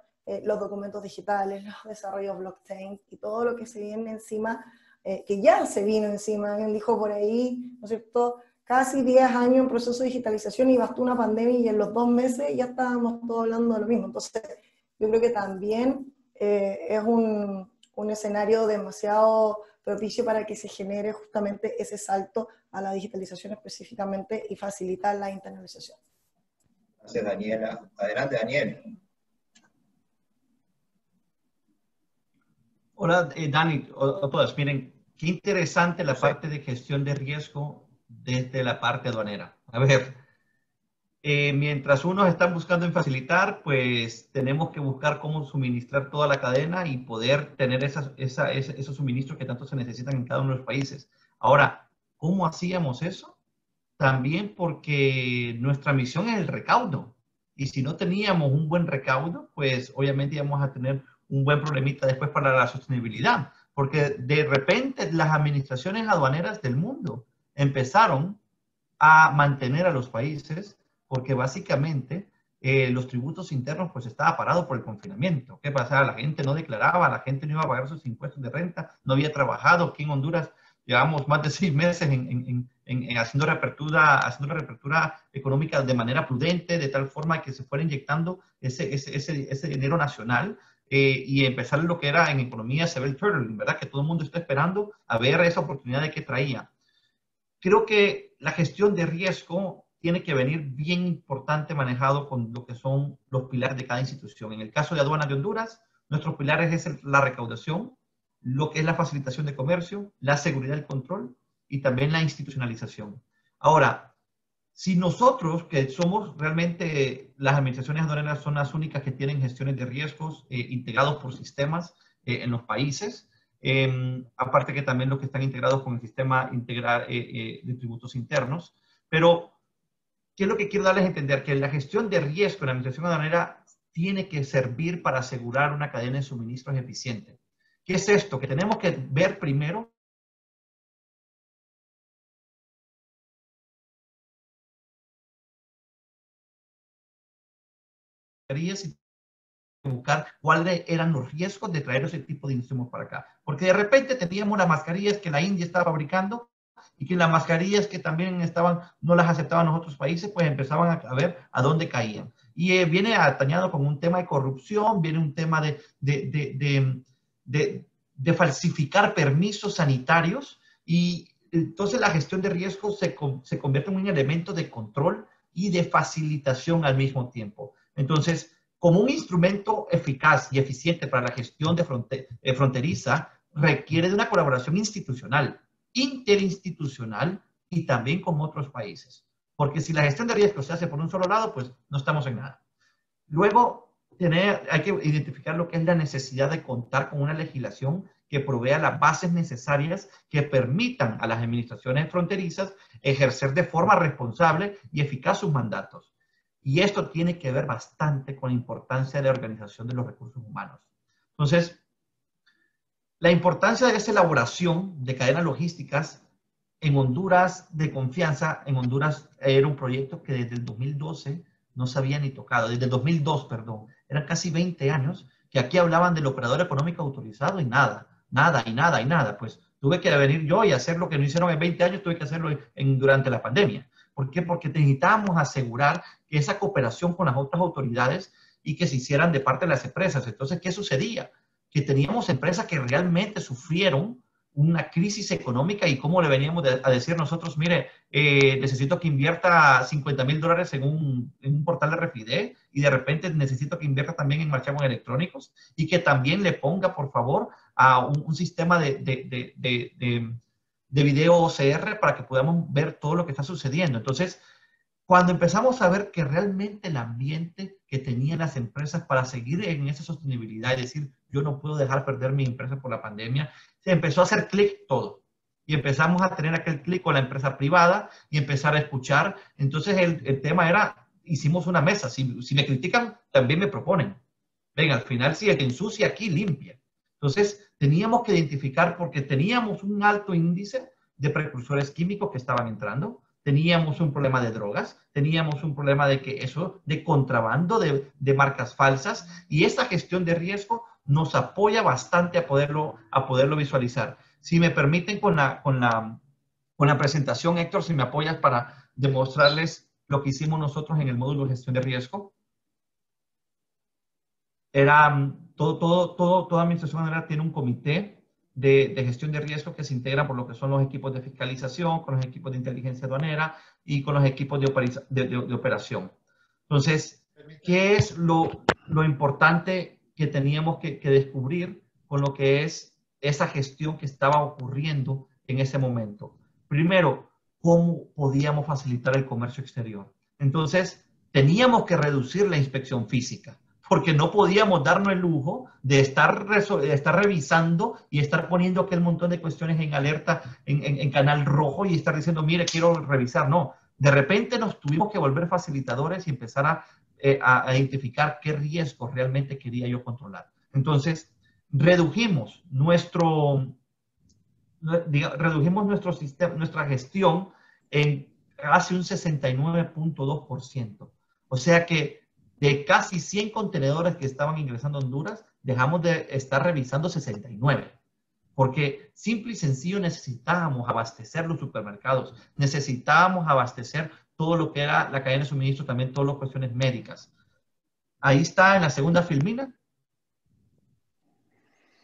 los documentos digitales, los desarrollos blockchain y todo lo que se viene encima, que ya se vino encima. Alguien dijo por ahí, ¿no es cierto?, casi 10 años en proceso de digitalización y bastó una pandemia y en los 2 meses ya estábamos todos hablando de lo mismo. Entonces, yo creo que también es un escenario demasiado propicio para que se genere justamente ese salto a la digitalización específicamente y facilitar la internalización. Gracias, Daniela. Adelante, Daniel. Hola, Dani, o todas. Miren, qué interesante la parte de gestión de riesgo desde la parte aduanera. A ver, mientras unos están buscando en facilitar, pues tenemos que buscar cómo suministrar toda la cadena y poder tener esos suministros que tanto se necesitan en cada uno de los países. Ahora, ¿cómo hacíamos eso? También porque nuestra misión es el recaudo. Y si no teníamos un buen recaudo, pues obviamente íbamos a tener un buen problemita después para la sostenibilidad. Porque de repente las administraciones aduaneras del mundo empezaron a mantener a los países porque básicamente los tributos internos pues estaba parado por el confinamiento. ¿Qué pasaba? La gente no declaraba, la gente no iba a pagar sus impuestos de renta, no había trabajado. Aquí en Honduras llevamos más de 6 meses haciendo la reapertura económica de manera prudente, de tal forma que se fuera inyectando ese dinero nacional y empezar lo que era en economía se ve el turtle, ¿verdad? Que todo el mundo está esperando a ver esa oportunidad de que traía. Creo que la gestión de riesgo tiene que venir bien importante manejado con lo que son los pilares de cada institución. En el caso de Aduanas de Honduras, nuestros pilares es la recaudación, lo que es la facilitación de comercio, la seguridad y control y también la institucionalización. Ahora, si nosotros, que somos realmente las administraciones aduaneras, son las únicas que tienen gestiones de riesgos integrados por sistemas en los países, aparte que también los que están integrados con el sistema integral de tributos internos. Pero, ¿qué es lo que quiero darles a entender? Que la gestión de riesgo en la administración aduanera tiene que servir para asegurar una cadena de suministros eficiente. ¿Qué es esto? Que tenemos que ver primero buscar cuáles eran los riesgos de traer ese tipo de insumos para acá. Porque de repente teníamos las mascarillas que la India estaba fabricando y que las mascarillas que también estaban, no las aceptaban los otros países, pues empezaban a ver a dónde caían. Y viene atañado con un tema de corrupción, viene un tema de falsificar permisos sanitarios, y entonces la gestión de riesgo se convierte en un elemento de control y de facilitación al mismo tiempo. Entonces, como un instrumento eficaz y eficiente para la gestión de fronteriza, requiere de una colaboración institucional, interinstitucional y también con otros países. Porque si la gestión de riesgo se hace por un solo lado, pues no estamos en nada. Luego, hay que identificar lo que es la necesidad de contar con una legislación que provea las bases necesarias que permitan a las administraciones fronterizas ejercer de forma responsable y eficaz sus mandatos. Y esto tiene que ver bastante con la importancia de la organización de los recursos humanos. Entonces, la importancia de esta elaboración de cadenas logísticas en Honduras de confianza, en Honduras era un proyecto que desde el 2012 no se había ni tocado, desde el 2002, perdón, eran casi 20 años que aquí hablaban del operador económico autorizado y nada. Pues tuve que venir yo y hacer lo que no hicieron en 20 años, tuve que hacerlo durante la pandemia. ¿Por qué? Porque necesitábamos asegurar que esa cooperación con las otras autoridades y que se hicieran de parte de las empresas. Entonces, ¿qué sucedía? Que teníamos empresas que realmente sufrieron una crisis económica y cómo le veníamos a decir nosotros, mire, necesito que invierta $50,000 en un portal de Refide y de repente necesito que invierta también en marchamos electrónicos y que también le ponga, por favor, a un sistema de video OCR para que podamos ver todo lo que está sucediendo. Entonces, cuando empezamos a ver que realmente el ambiente que tenían las empresas para seguir en esa sostenibilidad, es decir, yo no puedo dejar perder mi empresa por la pandemia, se empezó a hacer clic todo. Y empezamos a tener aquel clic con la empresa privada y empezar a escuchar. Entonces el tema era, hicimos una mesa. Si me critican, también me proponen. Ven, al final, si el que ensucia aquí, limpia. Entonces teníamos que identificar, porque teníamos un alto índice de precursores químicos que estaban entrando. Teníamos un problema de drogas, teníamos un problema de contrabando, de marcas falsas, y esta gestión de riesgo nos apoya bastante a poderlo visualizar. Si me permiten con la presentación, Héctor, si me apoyas para demostrarles lo que hicimos nosotros en el módulo de gestión de riesgo. Toda administración tiene un comité de gestión de riesgo que se integra por lo que son los equipos de fiscalización, con los equipos de inteligencia aduanera y con los equipos de operación. Entonces, ¿qué es lo importante que teníamos que descubrir con lo que es esa gestión que estaba ocurriendo en ese momento? Primero, ¿cómo podíamos facilitar el comercio exterior? Entonces, teníamos que reducir la inspección física, porque no podíamos darnos el lujo de estar revisando y estar poniendo aquel montón de cuestiones en alerta, en canal rojo y estar diciendo, mire, quiero revisar. No, de repente nos tuvimos que volver facilitadores y empezar a identificar qué riesgos realmente quería yo controlar. Entonces, redujimos nuestra sistema, nuestra gestión en casi un 69.2%. O sea que de casi 100 contenedores que estaban ingresando a Honduras, dejamos de estar revisando 69. Porque simple y sencillo necesitábamos abastecer los supermercados, necesitábamos abastecer todo lo que era la cadena de suministro, también todas las cuestiones médicas. Ahí está en la segunda filmina.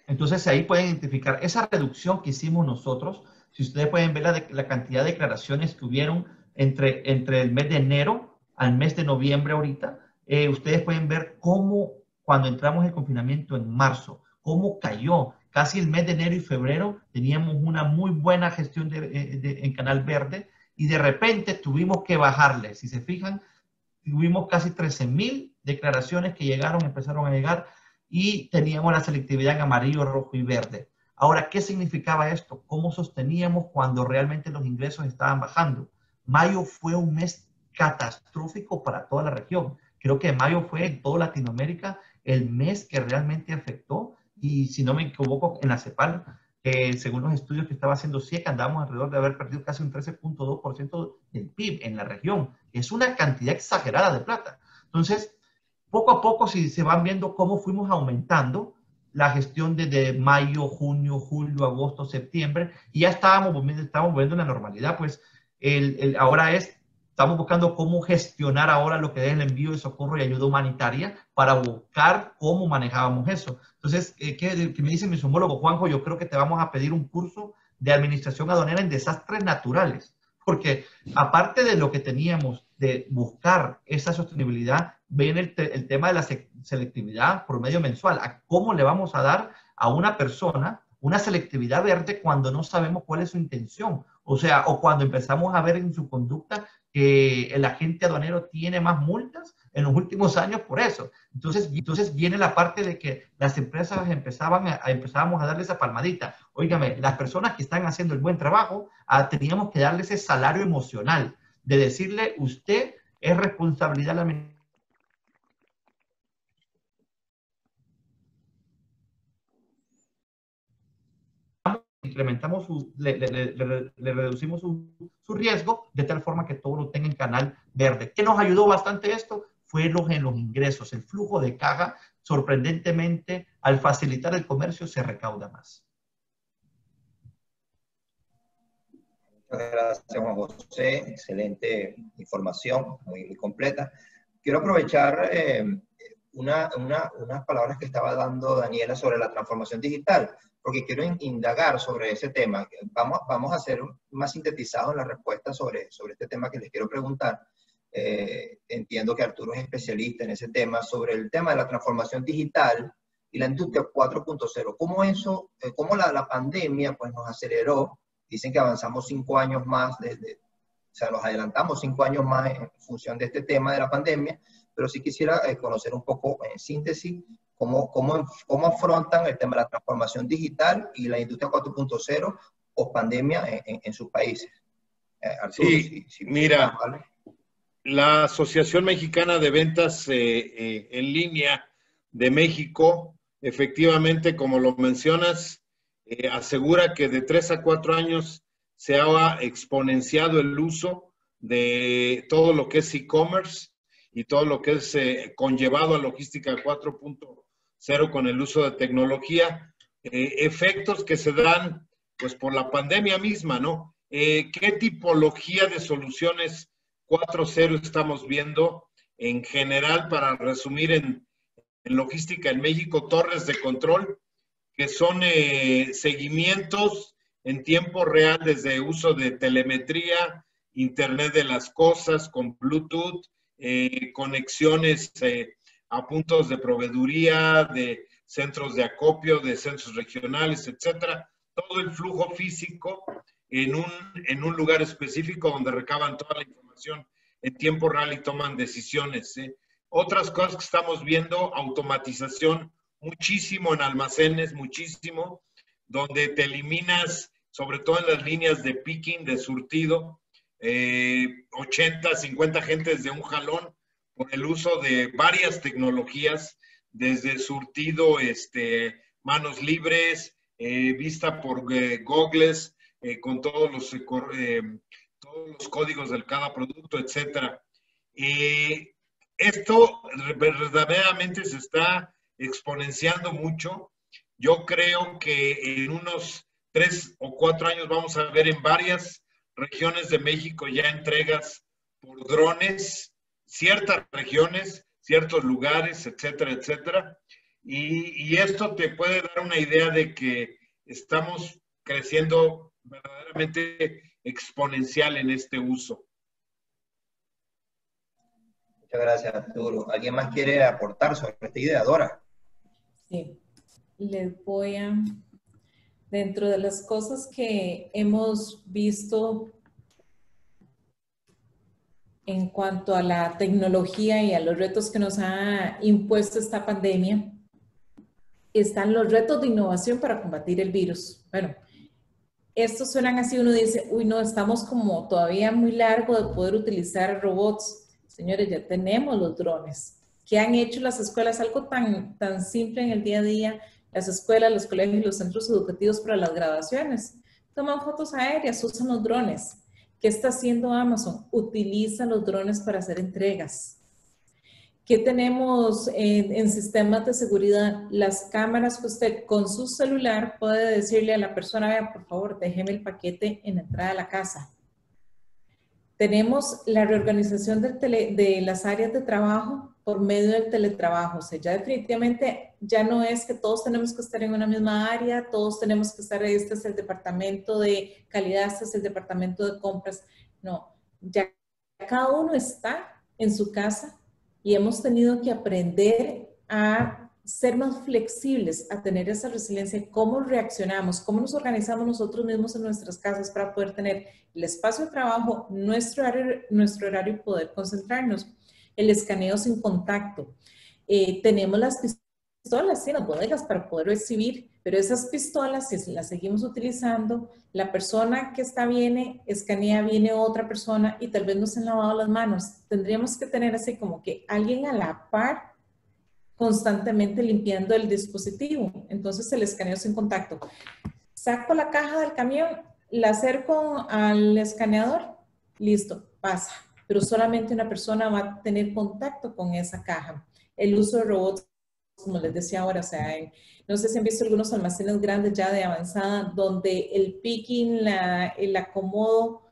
Entonces ahí pueden identificar esa reducción que hicimos nosotros. Si ustedes pueden ver la cantidad de declaraciones que hubieron entre el mes de enero al mes de noviembre ahorita, ustedes pueden ver cómo cuando entramos en confinamiento en marzo, cómo cayó. Casi el mes de enero y febrero teníamos una muy buena gestión en Canal Verde y de repente tuvimos que bajarle. Si se fijan, tuvimos casi 13,000 declaraciones que empezaron a llegar y teníamos la selectividad en amarillo, rojo y verde. Ahora, ¿qué significaba esto? ¿Cómo sosteníamos cuando realmente los ingresos estaban bajando? Mayo fue un mes catastrófico para toda la región. Creo que mayo fue en toda Latinoamérica el mes que realmente afectó, y si no me equivoco, en la CEPAL, según los estudios que estaba haciendo CIEC, andamos alrededor de haber perdido casi un 13.2% del PIB en la región. Es una cantidad exagerada de plata. Entonces, poco a poco si se van viendo cómo fuimos aumentando la gestión desde mayo, junio, julio, agosto, septiembre, y ya estábamos volviendo a la normalidad. Pues ahora estamos buscando cómo gestionar ahora lo que es el envío de socorro y ayuda humanitaria para buscar cómo manejábamos eso. Entonces, ¿qué me dice mi homólogo Juanjo? Yo creo que te vamos a pedir un curso de administración aduanera en desastres naturales, porque aparte de lo que teníamos de buscar esa sostenibilidad, viene el tema de la selectividad por medio mensual. ¿A cómo le vamos a dar a una persona una selectividad verde cuando no sabemos cuál es su intención? O sea, o cuando empezamos a ver en su conducta que el agente aduanero tiene más multas en los últimos años por eso. Entonces viene la parte de que las empresas empezábamos a darle esa palmadita. Óigame, las personas que están haciendo el buen trabajo, teníamos que darle ese salario emocional de decirle, usted es responsabilidad de la incrementamos le reducimos su riesgo de tal forma que todo lo tenga en canal verde. ¿Qué nos ayudó bastante esto? Fue en los ingresos, el flujo de caja, sorprendentemente, al facilitar el comercio se recauda más. Muchas gracias, Juan José. Excelente información, muy completa. Quiero aprovechar unas palabras que estaba dando Daniela sobre la transformación digital, porque quiero indagar sobre ese tema. Vamos a ser más sintetizados en la respuesta sobre este tema que les quiero preguntar. Entiendo que Arturo es especialista en ese tema, sobre el tema de la transformación digital y la industria 4.0. ¿Cómo la pandemia pues, nos aceleró? Dicen que avanzamos 5 años más, o sea, nos adelantamos 5 años más en función de este tema de la pandemia, pero sí quisiera conocer un poco, en síntesis, cómo afrontan el tema de la transformación digital y la industria 4.0 o pandemia en sus países. Arturo, sí, mira, ¿vale? La Asociación Mexicana de Ventas en Línea de México, efectivamente, como lo mencionas, asegura que de 3 a 4 años se ha exponenciado el uso de todo lo que es e-commerce y todo lo que es conllevado a logística 4.0 con el uso de tecnología, efectos que se dan pues por la pandemia misma, ¿no? ¿Qué tipología de soluciones 4.0 estamos viendo? En general, para resumir en logística en México, torres de control, que son seguimientos en tiempo real desde uso de telemetría, Internet de las cosas, con Bluetooth, conexiones a puntos de proveeduría, de centros de acopio, de centros regionales, etcétera. Todo el flujo físico en un lugar específico donde recaban toda la información en tiempo real y toman decisiones. Otras cosas que estamos viendo, automatización, muchísimo en almacenes, muchísimo, donde te eliminas, sobre todo en las líneas de picking, de surtido, 80, 50 gentes de un jalón, por el uso de varias tecnologías, desde surtido, manos libres, vista por goggles, con todos los códigos de cada producto, etc. Esto verdaderamente se está exponenciando mucho. Yo creo que en unos 3 o 4 años vamos a ver en varias regiones de México ya entregas por drones, ciertas regiones, ciertos lugares, etcétera, etcétera. Y esto te puede dar una idea de que estamos creciendo verdaderamente exponencial en este uso. Muchas gracias, Arturo. ¿Alguien más quiere aportar sobre esta idea, Dora? Sí, les voy a... Dentro de las cosas que hemos visto en cuanto a la tecnología y a los retos que nos ha impuesto esta pandemia, están los retos de innovación para combatir el virus. Bueno, estos suenan así, uno dice, uy, no, estamos como todavía muy largo de poder utilizar robots. Señores, ya tenemos los drones. ¿Qué han hecho las escuelas? Algo tan simple en el día a día. Las escuelas, los colegios y los centros educativos para las graduaciones toman fotos aéreas, usan los drones. ¿Qué está haciendo Amazon? Utiliza los drones para hacer entregas. ¿Qué tenemos en sistemas de seguridad? Las cámaras que usted con su celular puede decirle a la persona, vea, por favor, déjeme el paquete en la entrada de la casa. Tenemos la reorganización de las áreas de trabajo por medio del teletrabajo. O sea, ya definitivamente ya no es que todos tenemos que estar en una misma área, todos tenemos que estar, este es el departamento de calidad, este es el departamento de compras. No, ya cada uno está en su casa y hemos tenido que aprender a ser más flexibles, a tener esa resiliencia, cómo reaccionamos, cómo nos organizamos nosotros mismos en nuestras casas para poder tener el espacio de trabajo, nuestro horario y poder concentrarnos. El escaneo sin contacto. Tenemos las pistolas, sí, las bodegas para poder recibir, pero esas pistolas, si las seguimos utilizando, la persona que viene, escanea, viene otra persona y tal vez no se han lavado las manos. Tendríamos que tener así como que alguien a la par constantemente limpiando el dispositivo. Entonces el escaneo sin contacto. Saco la caja del camión, la acerco al escaneador, listo, pasa. Pero solamente una persona va a tener contacto con esa caja. El uso de robots, como les decía ahora, o sea, no sé si han visto algunos almacenes grandes ya de avanzada, donde el picking, el acomodo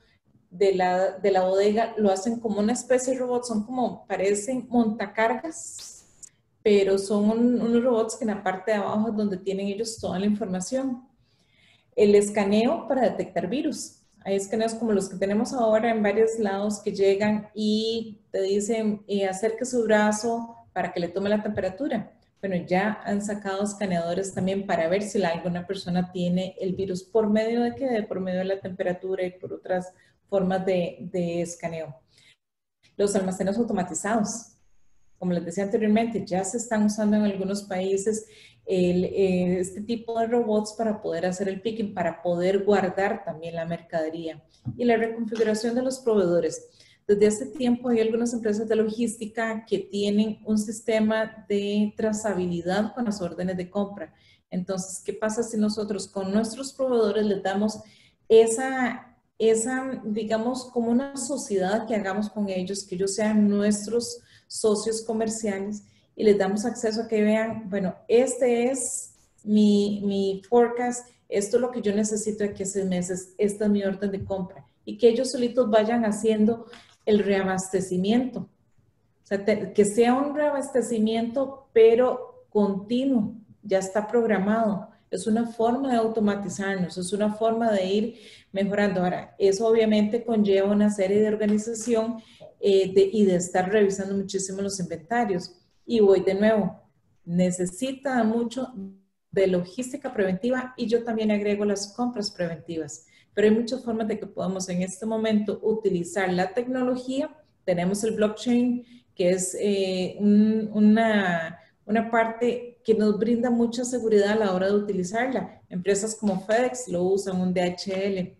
de la bodega, lo hacen como una especie de robot, son como, parecen montacargas, pero son unos robots que en la parte de abajo es donde tienen ellos toda la información. El escaneo para detectar virus. Hay escaneos como los que tenemos ahora en varios lados que llegan y te dicen, acerque su brazo para que le tome la temperatura. Bueno, ya han sacado escaneadores también para ver si alguna persona tiene el virus. ¿Por medio de qué? Por medio de la temperatura y por otras formas de escaneo. Los almacenes automatizados. Como les decía anteriormente, ya se están usando en algunos países este tipo de robots para poder hacer el picking, para poder guardar también la mercadería. Y la reconfiguración de los proveedores. Desde hace tiempo hay algunas empresas de logística que tienen un sistema de trazabilidad con las órdenes de compra. Entonces, ¿qué pasa si nosotros con nuestros proveedores les damos esa, digamos, como una sociedad que hagamos con ellos, que ellos sean nuestros socios comerciales y les damos acceso a que vean, bueno, este es mi forecast, esto es lo que yo necesito aquí a 6 meses, esta es mi orden de compra y que ellos solitos vayan haciendo el reabastecimiento. O sea, que sea un reabastecimiento pero continuo, ya está programado. Es una forma de automatizarnos, es una forma de ir mejorando. Ahora, eso obviamente conlleva una serie de organización y de estar revisando muchísimo los inventarios. Y voy de nuevo, necesita mucho de logística preventiva y yo también agrego las compras preventivas. Pero hay muchas formas de que podamos en este momento utilizar la tecnología. Tenemos el blockchain, que es una parte que nos brinda mucha seguridad a la hora de utilizarla. Empresas como FedEx lo usan, un DHL.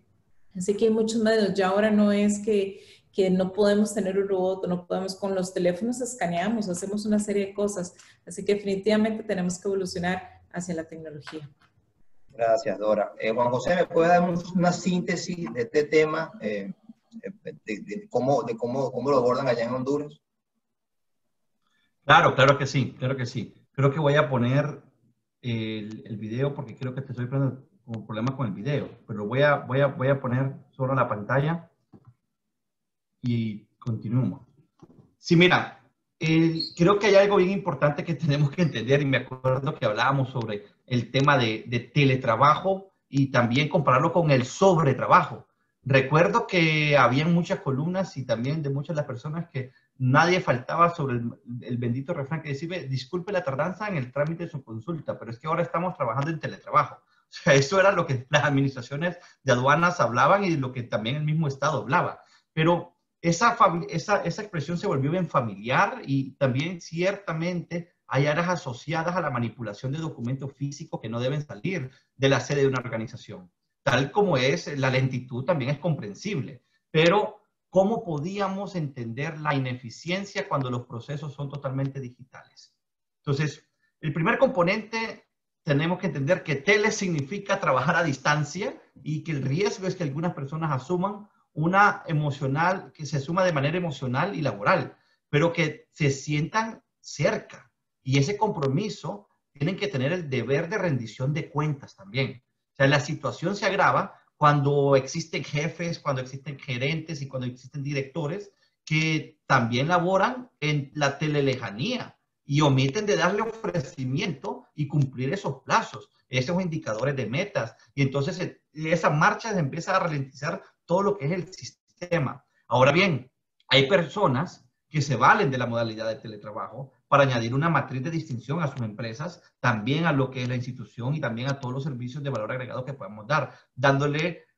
Así que hay muchos medios. Ya ahora no es que no podemos tener un robot, no podemos, con los teléfonos escaneamos, hacemos una serie de cosas. Así que definitivamente tenemos que evolucionar hacia la tecnología. Gracias, Dora. Juan José, ¿me puede dar una síntesis de este tema, de cómo lo abordan allá en Honduras? Claro que sí, claro que sí. Creo que voy a poner el video porque creo que te estoy poniendo un problema con el video, pero voy a poner solo la pantalla y continuamos. Sí, mira, creo que hay algo bien importante que tenemos que entender y me acuerdo que hablábamos sobre el tema de teletrabajo y también compararlo con el sobretrabajo. Recuerdo que habían muchas columnas y también de muchas de las personas que nadie faltaba sobre el bendito refrán que decía, disculpe la tardanza en el trámite de su consulta, pero es que ahora estamos trabajando en teletrabajo. O sea, eso era lo que las administraciones de aduanas hablaban y lo que también el mismo Estado hablaba. Pero esa expresión se volvió bien familiar y también ciertamente hay áreas asociadas a la manipulación de documentos físicos que no deben salir de la sede de una organización. Tal como es, la lentitud también es comprensible, pero ¿cómo podíamos entender la ineficiencia cuando los procesos son totalmente digitales? Entonces, el primer componente, tenemos que entender que tele significa trabajar a distancia y que el riesgo es que algunas personas asuman que se suma de manera emocional y laboral, pero que se sientan cerca. Y ese compromiso tienen que tener el deber de rendición de cuentas también. O sea, la situación se agrava cuando existen jefes, cuando existen gerentes y cuando existen directores que también laboran en la telelejanía y omiten de darle ofrecimiento y cumplir esos plazos, esos indicadores de metas. Y entonces esa marcha se empieza a ralentizar todo lo que es el sistema. Ahora bien, hay personas que se valen de la modalidad de teletrabajo para añadir una matriz de distinción a sus empresas, también a lo que es la institución y también a todos los servicios de valor agregado que podemos dar,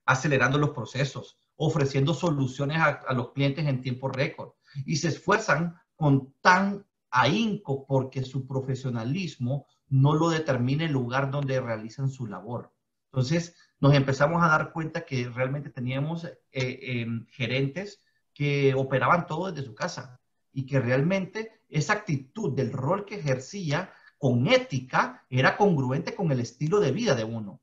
acelerando los procesos, ofreciendo soluciones a los clientes en tiempo récord. Y se esfuerzan con tan ahínco porque su profesionalismo no lo determina el lugar donde realizan su labor. Entonces, nos empezamos a dar cuenta que realmente teníamos gerentes que operaban todo desde su casa y que realmente esa actitud del rol que ejercía con ética era congruente con el estilo de vida de uno.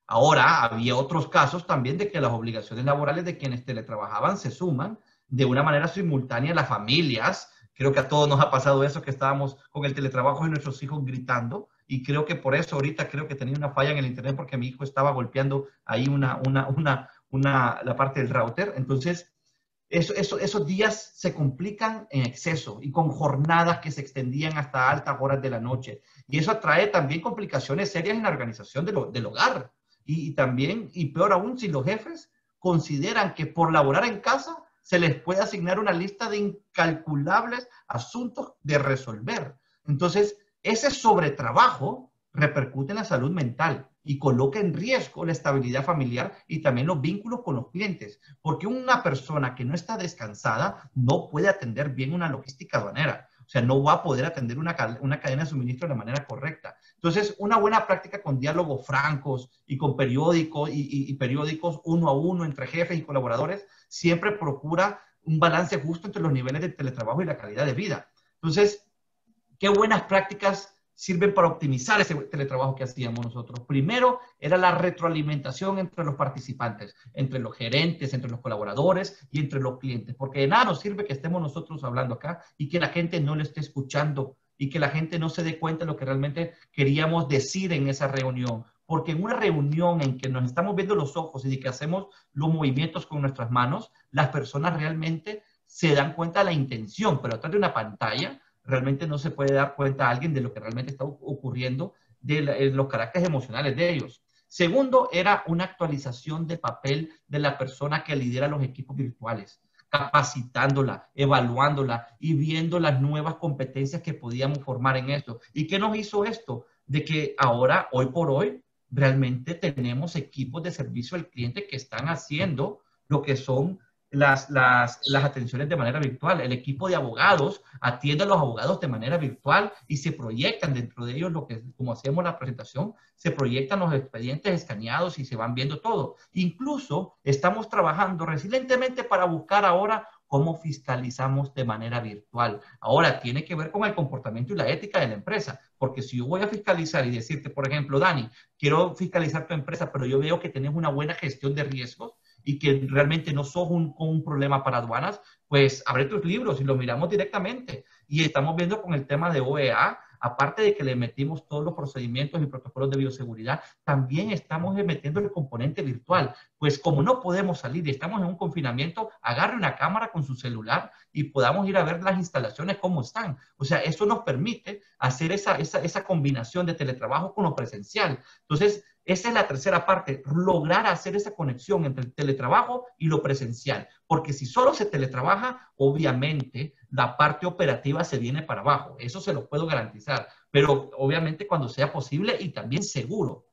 Ahora, había otros casos también de que las obligaciones laborales de quienes teletrabajaban se suman de una manera simultánea a las familias. Creo que a todos nos ha pasado eso, que estábamos con el teletrabajo y nuestros hijos gritando. Y creo que por eso ahorita creo que tenía una falla en el internet porque mi hijo estaba golpeando ahí la parte del router. Entonces, esos días se complican en exceso y con jornadas que se extendían hasta altas horas de la noche. Y eso trae también complicaciones serias en la organización del hogar. Y también, y peor aún, si los jefes consideran que por laborar en casa se les puede asignar una lista de incalculables asuntos de resolver. Entonces, ese sobretrabajo repercute en la salud mental y coloca en riesgo la estabilidad familiar y también los vínculos con los clientes, porque una persona que no está descansada no puede atender bien una logística aduanera. O sea, no va a poder atender una cadena de suministro de la manera correcta. Entonces, una buena práctica con diálogos francos y con periódicos y periódicos uno a uno entre jefes y colaboradores siempre procura un balance justo entre los niveles de teletrabajo y la calidad de vida. Entonces, ¿qué buenas prácticas sirven para optimizar ese teletrabajo que hacíamos nosotros? Primero, era la retroalimentación entre los participantes, entre los gerentes, entre los colaboradores y entre los clientes, porque de nada nos sirve que estemos nosotros hablando acá y que la gente no lo esté escuchando y que la gente no se dé cuenta de lo que realmente queríamos decir en esa reunión. Porque en una reunión en que nos estamos viendo los ojos y de que hacemos los movimientos con nuestras manos, las personas realmente se dan cuenta de la intención, pero atrás de una pantalla realmente no se puede dar cuenta a alguien de lo que realmente está ocurriendo, de los caracteres emocionales de ellos. Segundo, era una actualización de papel de la persona que lidera los equipos virtuales, capacitándola, evaluándola y viendo las nuevas competencias que podíamos formar en esto. ¿Y qué nos hizo esto? De que ahora, hoy por hoy, realmente tenemos equipos de servicio al cliente que están haciendo lo que son las atenciones de manera virtual. El equipo de abogados atiende a los abogados de manera virtual y se proyectan dentro de ellos, como hacemos la presentación, se proyectan los expedientes escaneados y se van viendo todo. Incluso estamos trabajando resilientemente para buscar ahora cómo fiscalizamos de manera virtual. Ahora, tiene que ver con el comportamiento y la ética de la empresa, porque si yo voy a fiscalizar y decirte, por ejemplo, Dani, quiero fiscalizar tu empresa, pero yo veo que tienes una buena gestión de riesgos, y que realmente no sos un problema para aduanas, pues abre tus libros y lo miramos directamente. Y estamos viendo con el tema de OEA, aparte de que le metimos todos los procedimientos y protocolos de bioseguridad, también estamos metiendo el componente virtual. Pues como no podemos salir y estamos en un confinamiento, agarre una cámara con su celular y podamos ir a ver las instalaciones cómo están. O sea, eso nos permite hacer esa combinación de teletrabajo con lo presencial. Entonces, esa es la tercera parte, lograr hacer esa conexión entre el teletrabajo y lo presencial. Porque si solo se teletrabaja, obviamente la parte operativa se viene para abajo. Eso se lo puedo garantizar. Pero obviamente cuando sea posible y también seguro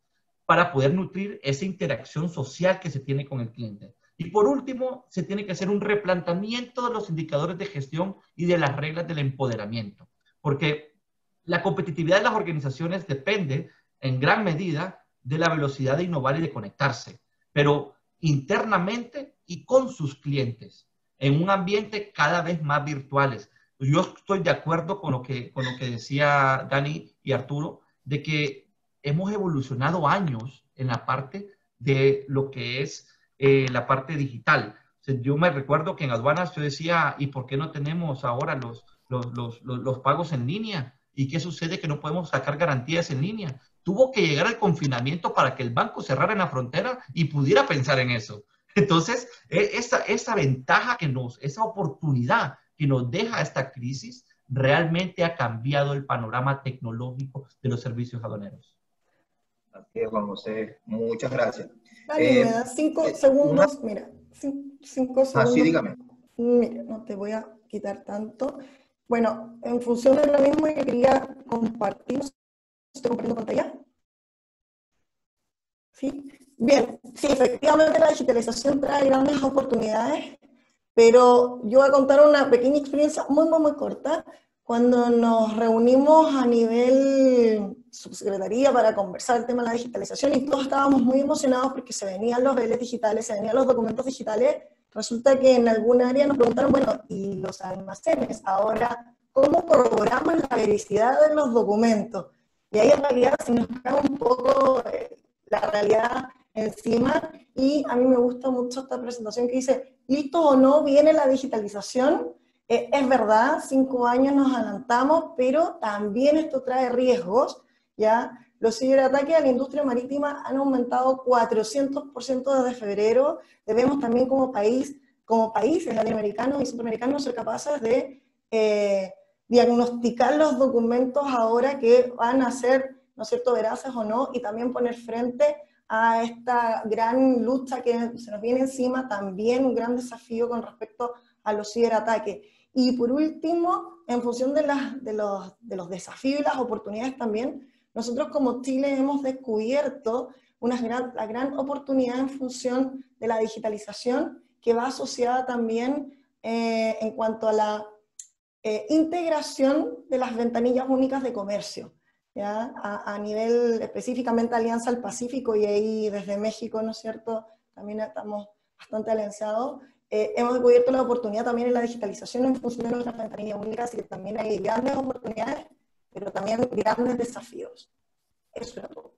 para poder nutrir esa interacción social que se tiene con el cliente. Y por último, se tiene que hacer un replanteamiento de los indicadores de gestión y de las reglas del empoderamiento. Porque la competitividad de las organizaciones depende en gran medida de la velocidad de innovar y de conectarse, pero internamente y con sus clientes, en un ambiente cada vez más virtuales. Yo estoy de acuerdo con lo que decía Dani y Arturo, de que hemos evolucionado años en la parte de lo que es la parte digital. O sea, yo me recuerdo que en aduanas yo decía, ¿y por qué no tenemos ahora los pagos en línea. ¿Y qué sucede? Que no podemos sacar garantías en línea. Tuvo que llegar el confinamiento para que el banco cerrara en la frontera y pudiera pensar en eso. Entonces, esa ventaja esa oportunidad que nos deja esta crisis, realmente ha cambiado el panorama tecnológico de los servicios aduaneros. Así es, Juan José. Muchas gracias. Dani, me das 5 segundos. Mira, 5 segundos. Sí, dígame. Mira, no te voy a quitar tanto. Bueno, en función de lo mismo que quería compartir, ¿estoy compartiendo pantalla? ¿Sí? Bien, sí, efectivamente la digitalización trae grandes oportunidades, pero yo voy a contar una pequeña experiencia muy corta. Cuando nos reunimos a nivel subsecretaría para conversar el tema de la digitalización y todos estábamos muy emocionados porque se venían los BLs digitales, se venían los documentos digitales, resulta que en alguna área nos preguntaron, bueno, ¿y los almacenes? Ahora, ¿cómo corroboramos la veracidad de los documentos? Y ahí en realidad se nos cae un poco la realidad encima, y a mí me gusta mucho esta presentación que dice, ¿listo o no viene la digitalización? Es verdad, 5 años nos adelantamos, pero también esto trae riesgos, ¿ya? Los ciberataques a la industria marítima han aumentado 400% desde febrero. Debemos también como países latinoamericanos y centroamericanos ser capaces de diagnosticar los documentos ahora que van a ser, ¿no es cierto?, veraces o no, y también poner frente a esta gran lucha que se nos viene encima, también un gran desafío con respecto a los ciberataques. Y por último, en función de los desafíos y las oportunidades también, nosotros como Chile hemos descubierto la gran oportunidad en función de la digitalización, que va asociada también en cuanto a la integración de las ventanillas únicas de comercio, ¿ya? A nivel específicamente Alianza del Pacífico, y ahí desde México, ¿no es cierto?, también estamos bastante alianzados. Hemos descubierto la oportunidad también en la digitalización en función de nuestras ventanillas únicas, y que también hay grandes oportunidades, pero también grandes desafíos. Eso era todo.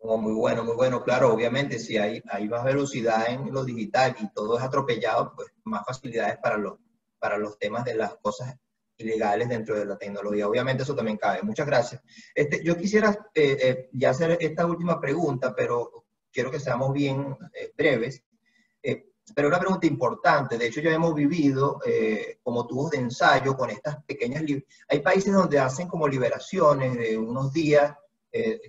Oh, muy bueno, claro, obviamente si hay más velocidad en lo digital y todo es atropellado, pues más facilidades para los temas de las cosas ilegales dentro de la tecnología. Obviamente eso también cabe. Muchas gracias. Yo quisiera ya hacer esta última pregunta, pero quiero que seamos bien breves. Pero una pregunta importante, de hecho ya hemos vivido como tubos de ensayo con estas pequeñas... Hay países donde hacen como liberaciones de unos días,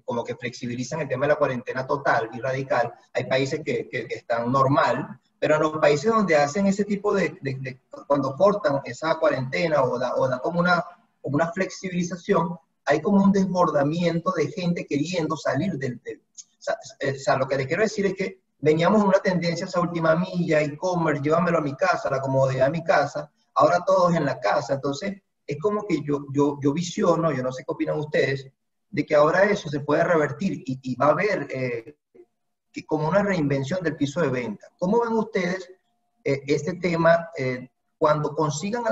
como que flexibilizan el tema de la cuarentena total y radical. Hay países que están normal, pero en los países donde hacen ese tipo cuando cortan esa cuarentena o da como una flexibilización, hay como un desbordamiento de gente queriendo salir o sea, lo que le quiero decir es que veníamos en una tendencia a esa última milla, e-commerce, llévamelo a mi casa, la comodidad de mi casa, ahora todos en la casa. Entonces, es como que yo visiono, yo no sé qué opinan ustedes, de que ahora eso se puede revertir y va a haber como una reinvención del piso de venta. ¿Cómo ven ustedes este tema cuando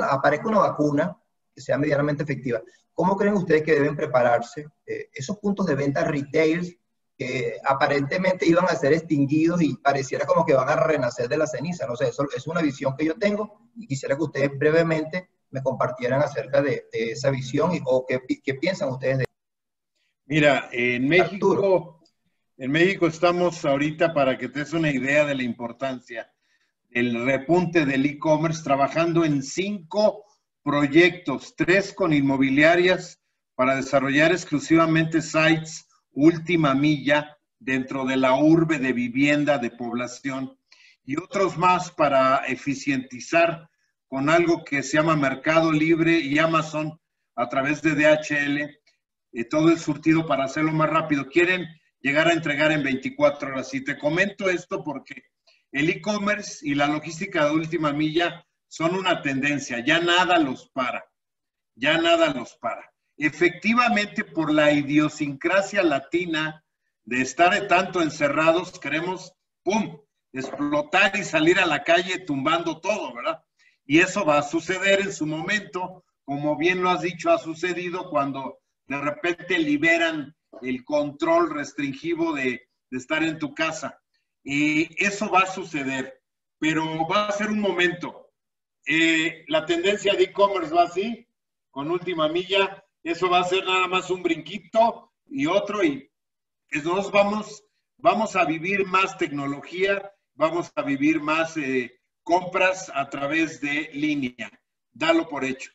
aparezca una vacuna que sea medianamente efectiva? ¿Cómo creen ustedes que deben prepararse esos puntos de venta retail que aparentemente iban a ser extinguidos y pareciera como que van a renacer de la ceniza? No sé, eso es una visión que yo tengo y quisiera que ustedes brevemente me compartieran acerca de esa visión o qué piensan ustedes de eso. Mira, en México estamos ahorita, para que te des una idea de la importancia del repunte del e-commerce, trabajando en 5 proyectos, 3 con inmobiliarias para desarrollar exclusivamente sites última milla dentro de la urbe de vivienda, de población, y otros más para eficientizar con algo que se llama Mercado Libre y Amazon a través de DHL, todo el surtido para hacerlo más rápido. Quieren llegar a entregar en 24 horas. Y te comento esto porque el e-commerce y la logística de última milla son una tendencia. Ya nada los para. Ya nada los para. Efectivamente, por la idiosincrasia latina de estar tanto encerrados, queremos, ¡pum!, explotar y salir a la calle tumbando todo, ¿verdad? Y eso va a suceder en su momento, como bien lo has dicho, ha sucedido cuando de repente liberan el control restringivo de estar en tu casa. Y eso va a suceder, pero va a ser un momento. La tendencia de e-commerce va así, con última milla. Eso va a ser nada más un brinquito y otro, y nosotros vamos a vivir más tecnología, vamos a vivir más compras a través de línea. Dalo por hecho.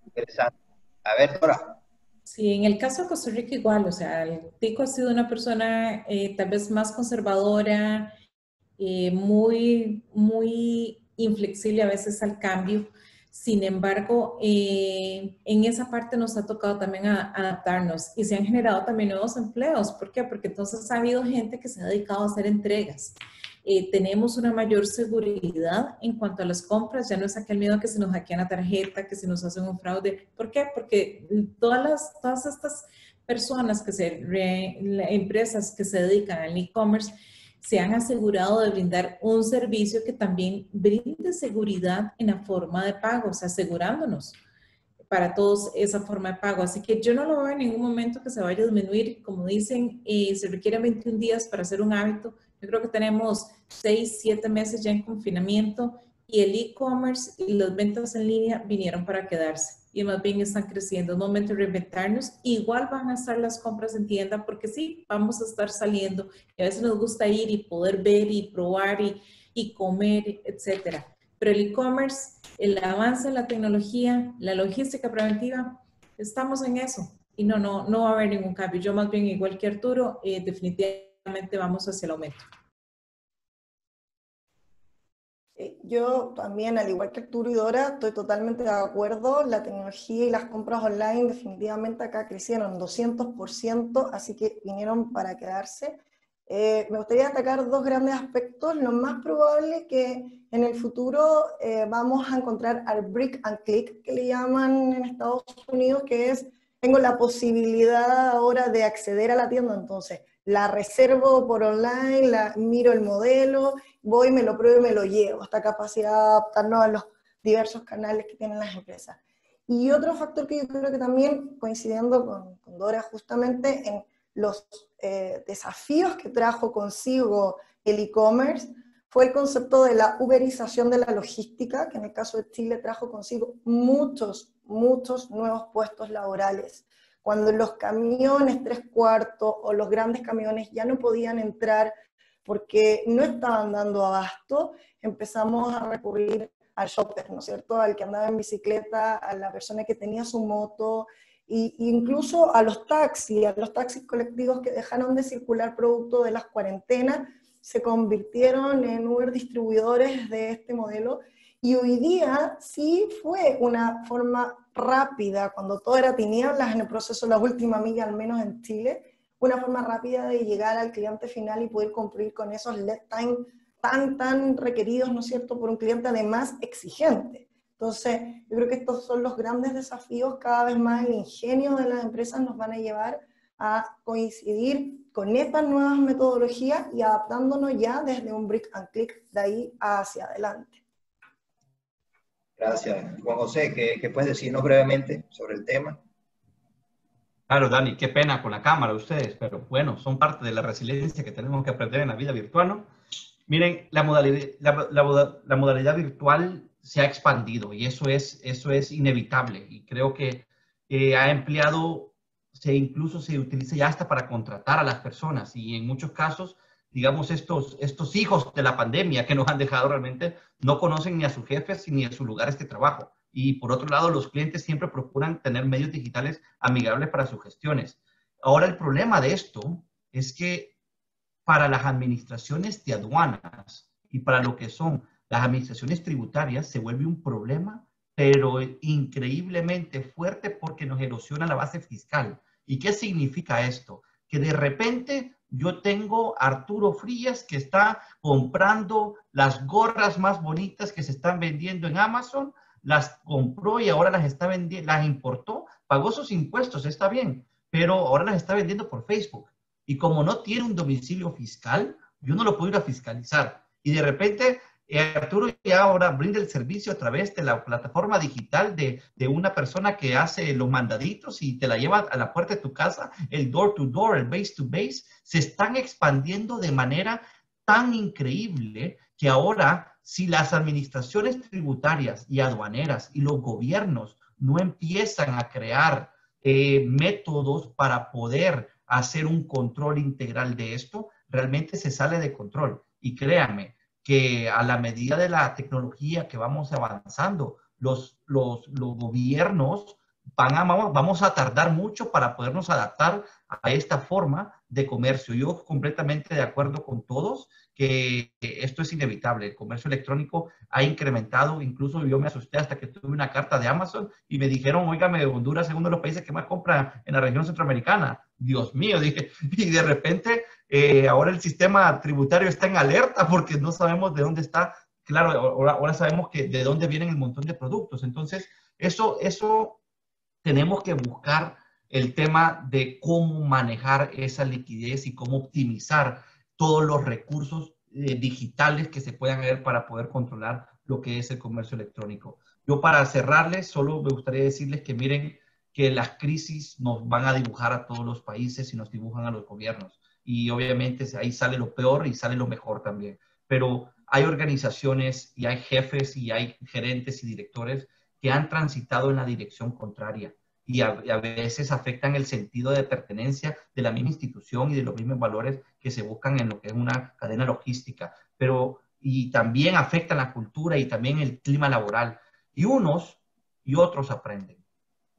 Interesante. A ver, Dora. Sí, en el caso de Costa Rica igual, o sea, el Tico ha sido una persona tal vez más conservadora, muy inflexible a veces al cambio. Sin embargo, en esa parte nos ha tocado también adaptarnos y se han generado también nuevos empleos. ¿Por qué? Porque entonces ha habido gente que se ha dedicado a hacer entregas. Tenemos una mayor seguridad en cuanto a las compras, ya no es aquel miedo a que se nos hackeen la tarjeta, que se nos hacen un fraude. ¿Por qué? Porque todas estas personas empresas que se dedican al e-commerce se han asegurado de brindar un servicio que también brinde seguridad en la forma de pago, o sea, asegurándonos para todos esa forma de pago. Así que yo no lo veo en ningún momento que se vaya a disminuir. Como dicen, se requieren 21 días para hacer un hábito. Yo creo que tenemos 6, 7 meses ya en confinamiento y el e-commerce y las ventas en línea vinieron para quedarse y más bien están creciendo. Es momento de reinventarnos. Igual van a estar las compras en tienda porque sí, vamos a estar saliendo y a veces nos gusta ir y poder ver y probar y comer, etcétera. Pero el e-commerce, el avance en la tecnología, la logística preventiva, estamos en eso y no va a haber ningún cambio. Yo más bien, igual que Arturo, definitivamente vamos hacia el aumento. Yo también, al igual que Arturo y Dora, estoy totalmente de acuerdo. La tecnología y las compras online definitivamente acá crecieron 200%, así que vinieron para quedarse. Me gustaría destacar dos grandes aspectos. Lo más probable es que en el futuro vamos a encontrar al brick and click, que le llaman en Estados Unidos, que es, tengo la posibilidad ahora de acceder a la tienda, entonces la reservo por online, miro el modelo, voy, me lo pruebo y me lo llevo, esta capacidad de adaptarnos a los diversos canales que tienen las empresas. Y otro factor que yo creo que también, coincidiendo con Dora justamente, en los desafíos que trajo consigo el e-commerce, fue el concepto de la uberización de la logística, que en el caso de Chile trajo consigo muchos nuevos puestos laborales. Cuando los camiones 3/4 o los grandes camiones ya no podían entrar porque no estaban dando abasto, empezamos a recurrir al shopper, ¿no es cierto? Al que andaba en bicicleta, a la persona que tenía su moto, e incluso a los taxis colectivos que dejaron de circular producto de las cuarentenas, se convirtieron en Uber distribuidores de este modelo. Y hoy día sí fue una forma rápida, cuando todo era tinieblas en el proceso, la última milla, al menos en Chile, una forma rápida de llegar al cliente final y poder cumplir con esos lead time tan requeridos, ¿no es cierto?, por un cliente además exigente. Entonces, yo creo que estos son los grandes desafíos. Cada vez más el ingenio de las empresas nos van a llevar a coincidir con estas nuevas metodologías y adaptándonos ya desde un brick and click de ahí hacia adelante. Gracias. Juan José, ¿qué puedes decirnos brevemente sobre el tema? Claro, Dani, qué pena con la cámara ustedes, pero bueno, son parte de la resiliencia que tenemos que aprender en la vida virtual, ¿no? Miren, la modalidad virtual se ha expandido y eso es inevitable y creo que ha empleado, incluso se utiliza ya hasta para contratar a las personas y en muchos casos, digamos, estos hijos de la pandemia que nos han dejado realmente no conocen ni a sus jefes ni a sus lugares de trabajo. Y por otro lado, los clientes siempre procuran tener medios digitales amigables para sus gestiones. Ahora, el problema de esto es que para las administraciones de aduanas y para lo que son las administraciones tributarias se vuelve un problema, pero increíblemente fuerte porque nos erosiona la base fiscal. ¿Y qué significa esto? Que de repente yo tengo a Arturo Frías que está comprando las gorras más bonitas que se están vendiendo en Amazon, las compró y ahora las está vendiendo, las importó, pagó sus impuestos, está bien, pero ahora las está vendiendo por Facebook. Y como no tiene un domicilio fiscal, yo no lo puedo ir a fiscalizar. Y de repente, Arturo ya ahora brinda el servicio a través de la plataforma digital de una persona que hace los mandaditos y te la lleva a la puerta de tu casa, el door to door, el base to base, se están expandiendo de manera tan increíble que ahora, si las administraciones tributarias y aduaneras y los gobiernos no empiezan a crear métodos para poder hacer un control integral de esto, realmente se sale de control. Y créanme que a la medida de la tecnología que vamos avanzando, los gobiernos vamos a tardar mucho para podernos adaptar a esta forma de comercio. Yo completamente de acuerdo con todos que esto es inevitable. El comercio electrónico ha incrementado, incluso yo me asusté hasta que tuve una carta de Amazon y me dijeron, óigame, Honduras es uno de los países que más compra en la región centroamericana. Dios mío, dije, y de repente ahora el sistema tributario está en alerta porque no sabemos de dónde está. Claro, ahora sabemos que de dónde vienen el montón de productos. Entonces, eso tenemos que buscar el tema de cómo manejar esa liquidez y cómo optimizar todos los recursos digitales que se puedan haber para poder controlar lo que es el comercio electrónico. Yo para cerrarles, solo me gustaría decirles que miren que las crisis nos van a dibujar a todos los países y nos dibujan a los gobiernos. Y obviamente ahí sale lo peor y sale lo mejor también. Pero hay organizaciones y hay jefes y hay gerentes y directores que han transitado en la dirección contraria y a veces afectan el sentido de pertenencia de la misma institución y de los mismos valores que se buscan en lo que es una cadena logística, y también afectan la cultura y también el clima laboral. Y unos y otros aprenden,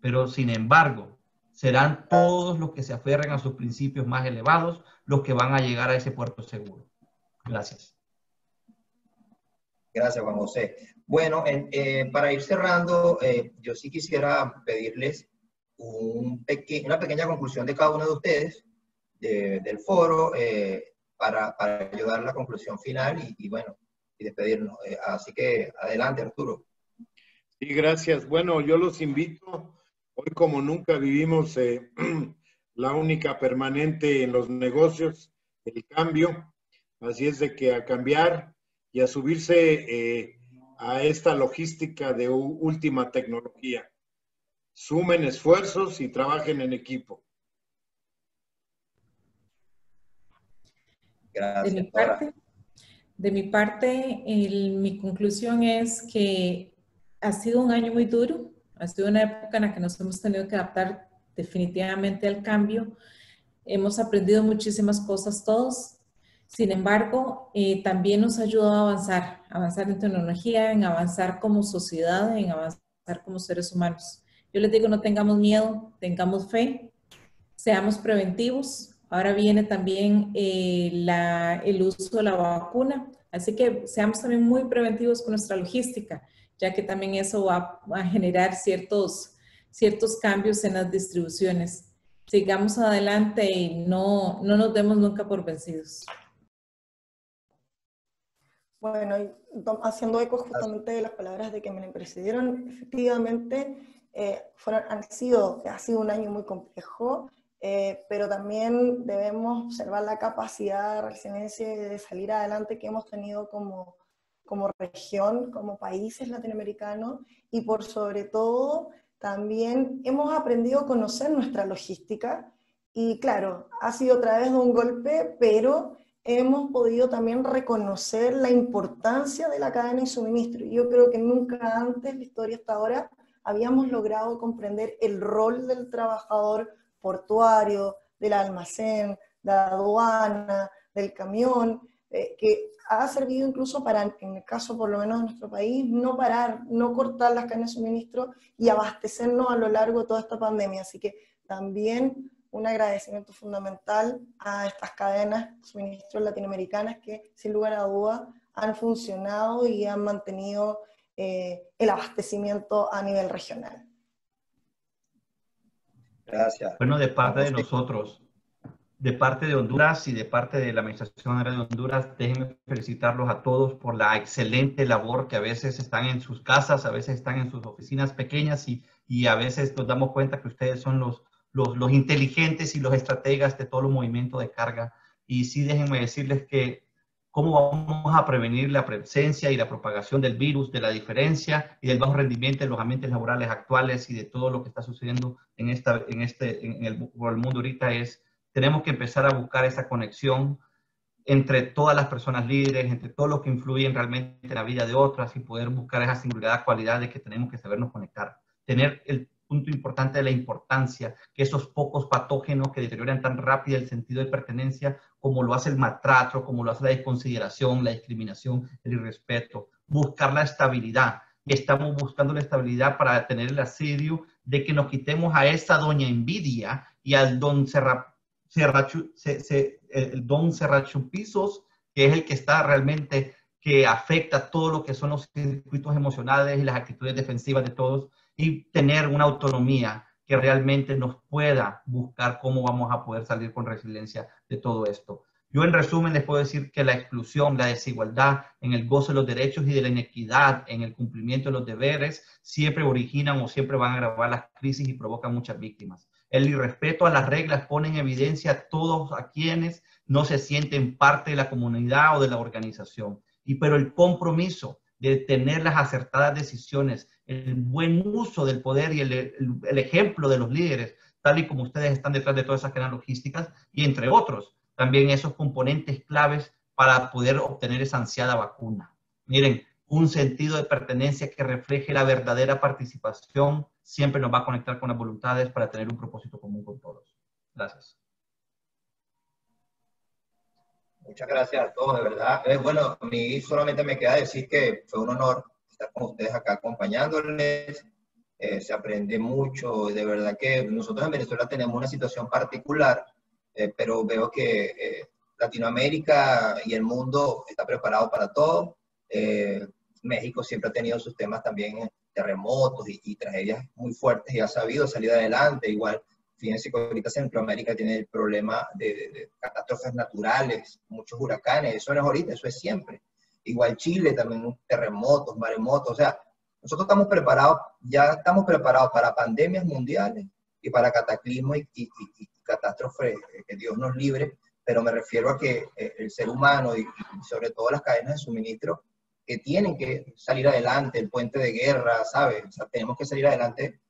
pero sin embargo, serán todos los que se aferren a sus principios más elevados los que van a llegar a ese puerto seguro. Gracias. Gracias, Juan José. Bueno, para ir cerrando, yo sí quisiera pedirles una pequeña conclusión de cada uno de ustedes del foro para ayudar a la conclusión final y bueno, y despedirnos. Así que adelante, Arturo. Sí, gracias. Bueno, yo los invito. Hoy como nunca vivimos la única permanente en los negocios, el cambio. Así es de que a cambiar y a subirse a esta logística de última tecnología. Sumen esfuerzos y trabajen en equipo. Gracias. De mi parte, mi conclusión es que ha sido un año muy duro, ha sido una época en la que nos hemos tenido que adaptar definitivamente al cambio. Hemos aprendido muchísimas cosas todos. Sin embargo, también nos ha ayudado a avanzar en tecnología, en avanzar como sociedad, en avanzar como seres humanos. Yo les digo, no tengamos miedo, tengamos fe, seamos preventivos. Ahora viene también el uso de la vacuna, así que seamos también muy preventivos con nuestra logística, ya que también eso va a generar ciertos cambios en las distribuciones. Sigamos adelante y no nos demos nunca por vencidos. Bueno, haciendo eco justamente de las palabras de que me precedieron, efectivamente ha sido un año muy complejo, pero también debemos observar la capacidad de resiliencia y de salir adelante que hemos tenido como región, como países latinoamericanos, y por sobre todo también hemos aprendido a conocer nuestra logística, y claro, ha sido a través de un golpe, pero hemos podido también reconocer la importancia de la cadena de suministro. Yo creo que nunca antes en la historia hasta ahora habíamos logrado comprender el rol del trabajador portuario, del almacén, de la aduana, del camión, que ha servido incluso para, en el caso por lo menos de nuestro país, no parar, no cortar las cadenas de suministro y abastecernos a lo largo de toda esta pandemia. Así que también un agradecimiento fundamental a estas cadenas de suministro latinoamericanas que, sin lugar a dudas, han funcionado y han mantenido el abastecimiento a nivel regional. Gracias. Bueno, de parte de nosotros, de parte de Honduras y de parte de la Administración de Honduras, déjenme felicitarlos a todos por la excelente labor que a veces están en sus casas, a veces están en sus oficinas pequeñas y a veces nos damos cuenta que ustedes son los inteligentes y los estrategas de todo el movimiento de carga. Y sí, déjenme decirles que cómo vamos a prevenir la presencia y la propagación del virus, de la diferencia y del bajo rendimiento de los ambientes laborales actuales y de todo lo que está sucediendo por el mundo ahorita tenemos que empezar a buscar esa conexión entre todas las personas líderes, entre todos los que influyen realmente en la vida de otras y poder buscar esa singularidad, cualidad de que tenemos que sabernos conectar. Tener el punto importante de la importancia, que esos pocos patógenos que deterioran tan rápido el sentido de pertenencia, como lo hace el maltrato, como lo hace la desconsideración, la discriminación, el irrespeto. Buscar la estabilidad. Y estamos buscando la estabilidad para tener el asedio de que nos quitemos a esa doña envidia y al don el don cerrachupisos, que es el que está realmente, que afecta todo lo que son los circuitos emocionales y las actitudes defensivas de todos, y tener una autonomía que realmente nos pueda buscar cómo vamos a poder salir con resiliencia de todo esto. Yo en resumen les puedo decir que la exclusión, la desigualdad en el goce de los derechos y de la inequidad en el cumplimiento de los deberes siempre originan o siempre van a agravar las crisis y provocan muchas víctimas. El irrespeto a las reglas pone en evidencia a todos a quienes no se sienten parte de la comunidad o de la organización. Pero el compromiso de tener las acertadas decisiones, el buen uso del poder y el ejemplo de los líderes, tal y como ustedes están detrás de todas esas cadenas logísticas, y entre otros, también esos componentes claves para poder obtener esa ansiada vacuna. Miren, un sentido de pertenencia que refleje la verdadera participación siempre nos va a conectar con las voluntades para tener un propósito común con todos. Gracias. Muchas gracias a todos, de verdad. Bueno, a mí solamente me queda decir que fue un honor estar con ustedes acá acompañándoles. Se aprende mucho, de verdad que nosotros en Venezuela tenemos una situación particular, pero veo que Latinoamérica y el mundo está preparado para todo. México siempre ha tenido sus temas también, terremotos y tragedias muy fuertes y ha sabido salir adelante. Igual, fíjense que ahorita Centroamérica tiene el problema de catástrofes naturales, muchos huracanes, eso no es ahorita, eso es siempre. Igual Chile también, terremotos, maremotos, o sea, nosotros estamos preparados, ya estamos preparados para pandemias mundiales y para cataclismos y catástrofes, que Dios nos libre, pero me refiero a que el ser humano y sobre todo las cadenas de suministro que tienen que salir adelante, el puente de guerra, ¿sabes? O sea, tenemos que salir adelante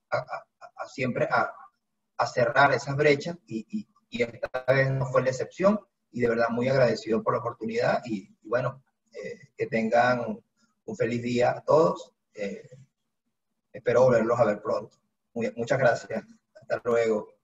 siempre a cerrar esas brechas y esta vez no fue la excepción y de verdad muy agradecido por la oportunidad y bueno, que tengan un feliz día a todos. Espero volverlos a ver pronto. Muchas gracias. Hasta luego.